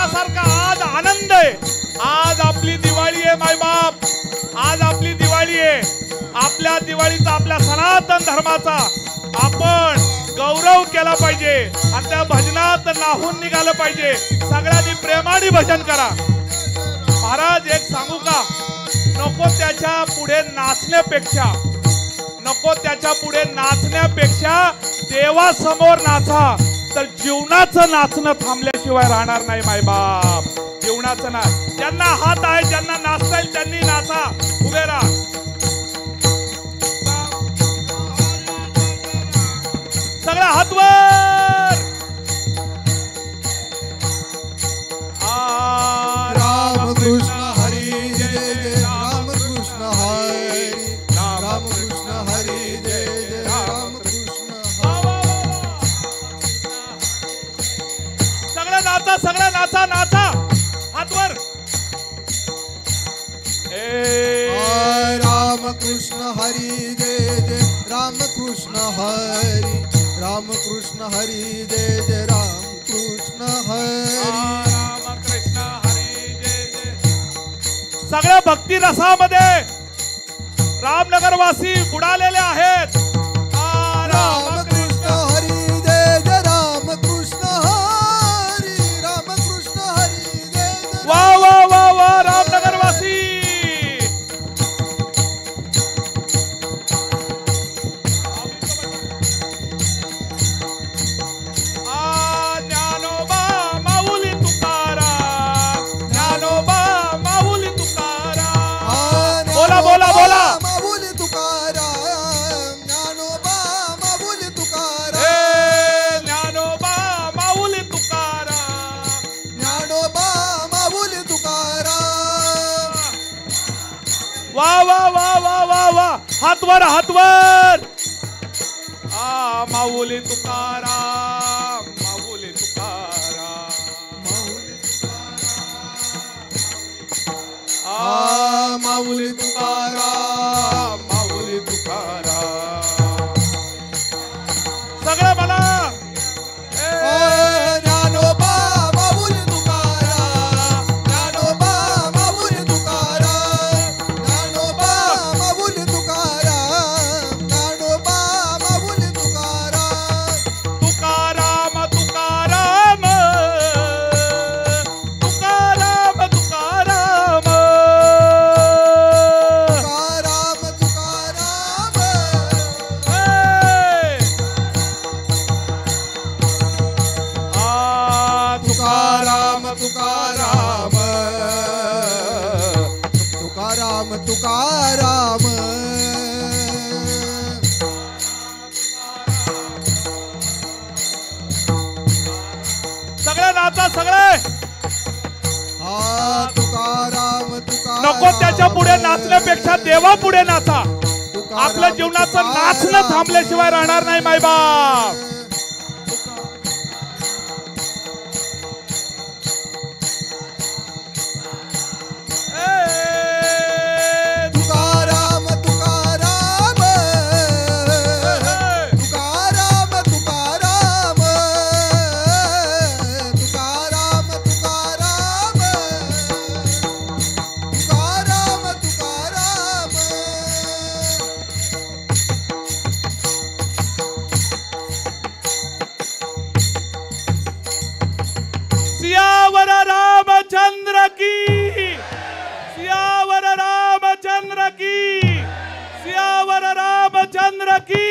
मनासारखा आज आनंद आहे. आज आपली दिवाळी आहे मायबाप, आज आपली दिवाळी आहे. आपल्या दिवाळीचा, आपल्या सनातन धर्माचा आपण गौरव केला पाहिजे आणि त्या भजनात नाहून निघालं पाहिजे. सगळ्यांनी प्रेमाने भजन करा. महाराज एक सांगू का, नको त्याच्या पुढे नाचण्यापेक्षा, नको त्याच्या पुढे नाचण्यापेक्षा देवासमोर नाचा. तर जीवनाचं नाचणं थांबल्याशिवाय राहणार नाही मायबाप. जीवनाचं ना, ज्यांना हात आहे, ज्यांना नाचता येईल त्यांनी नाचा. उभे राहा. सगळ्या हातवर. रामकृष्ण हरी जय जय रामकृष्ण हरी रामकृष्ण हरी जय जय रामकृष्ण. सगळ्या नाचा, सगळ्या नाचा, नाचा हातवर. रामकृष्ण हरी जय जय रामकृष्ण हरी रामकृष्ण हरी जय जय रामकृष्ण हरी रामकृष्ण हरी जय जय. सगळ्या भक्ती रसामध्ये रामनगरवासी बुडालेले आहेत. रामकृष्ण हरी जय जय रामकृष्ण हरी रामकृष्ण हरी जय जय. वा वा वा वा रामनगरवासी. ज्ञानोबा माऊली तुकाराम, ज्ञानोबा माऊली तुकाराम. बोला बोला बोला. माऊली तुकाराम ज्ञानोबा माऊली तुकाराम ज्ञानोबा माऊली तुकाराम. ज्ञानोबा माऊली तुकाराम. वा वा वा वा वा वा. हातवर हातवर. माऊली तुकाराम, माऊली तुकाराम. माऊली तुकाराम माऊली तुकाराम. सगळं मला. ज्ञानोबा माऊली तुकाराम ज्ञानोबा माऊली तुकाराम ज्ञानोबा माऊली तुकाराम ज्ञानोबा माऊली तुकाराम. तुकाराम तुकाराम तुकाराम तुकाराम. तुकाराम तुकाराम. तुकाराम तुकाराम तुकाराम तुकाराम. सगळे नाचा, सगळे. तुकाराम तुकाराम. नको त्याच्या पुढे नाचण्यापेक्षा देवा पुढे नाचा. आपल्या जीवनाचं नाचणं थांबल्याशिवाय राहणार नाही मायबाप. तुकाराम तुकाराम तुकाराम तुकाराम तुकाराम तुकाराम तुकाराम तुकाराम. सियावर रामचंद्र की, सियावर रामचंद्र की, सियावर रामचंद्र की.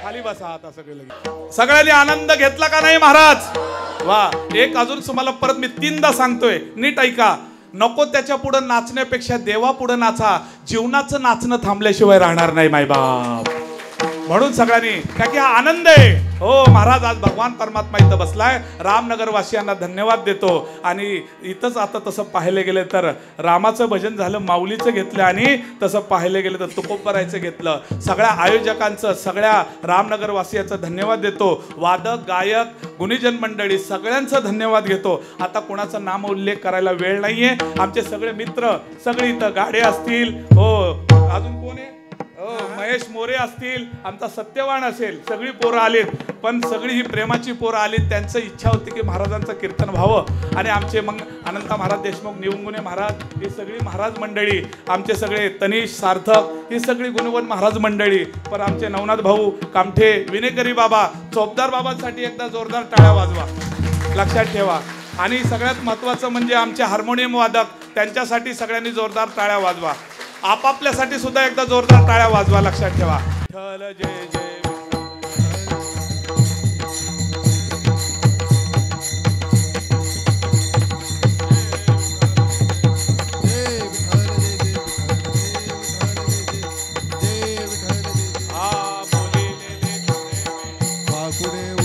खाली बसा आता सगळे लगेच. सगळ्यांनी आनंद घेतला का नाही महाराज? वा. एक अजून तुम्हाला परत मी 3दा सांगतोय, नीट ऐका. नको त्याच्या पुढे नाचण्यापेक्षा देवा पुढे नाचा. जीवनाचं नाचणं थांबल्याशिवाय राहणार नाही मायबाप. म्हणून सगळ्यांनी, का की हा आनंद आहे. हो महाराज, आज भगवान परमात्मा इथं बसलाय. रामनगरवासियांना धन्यवाद देतो. आणि इथंच आता तसं पाहायला गेलं तर रामाचं भजन झालं, माऊलीचं घेतलं, आणि तसं पाहायला गेलं तर तुकोबरायचं घेतलं. सगळ्या आयोजकांचं, सगळ्या रामनगरवासियांचं धन्यवाद देतो. वादक, गायक, गुणीजन मंडळी सगळ्यांचं धन्यवाद घेतो. आता कोणाचा नाम उल्लेख करायला वेळ नाहीये. आमचे सगळे मित्र सगळे इथं, गाडे असतील, हो अजून कोण आहे, हो, महेश मोरे असतील, आमचा सत्यवान असेल, सगळी पोरं आलीत. पण सगळी ही प्रेमाची पोरं आलीत. त्यांचं इच्छा होती की महाराजांचं कीर्तन व्हावं. आणि आमचे मग अनंता महाराज देशमुख, निवंगुने महाराज, ही सगळी महाराज मंडळी, आमचे सगळे तनिष, सार्थक, ही सगळी गुणवन महाराज मंडळी. पण आमचे नवनाथ भाऊ कामठे, विनेकरी बाबा, चोपदार बाबांसाठी एकदा जोरदार टाळ्या वाजवा, लक्षात ठेवा. आणि सगळ्यात महत्त्वाचं म्हणजे आमचे हार्मोनियम वादक, त्यांच्यासाठी सगळ्यांनी जोरदार टाळ्या वाजवा. आपापल्यासाठी सुद्धा एकदा जोरदार टाळ्या वाजवा, लक्षात ठेवा. विठ्ठल जय जय वाकुडे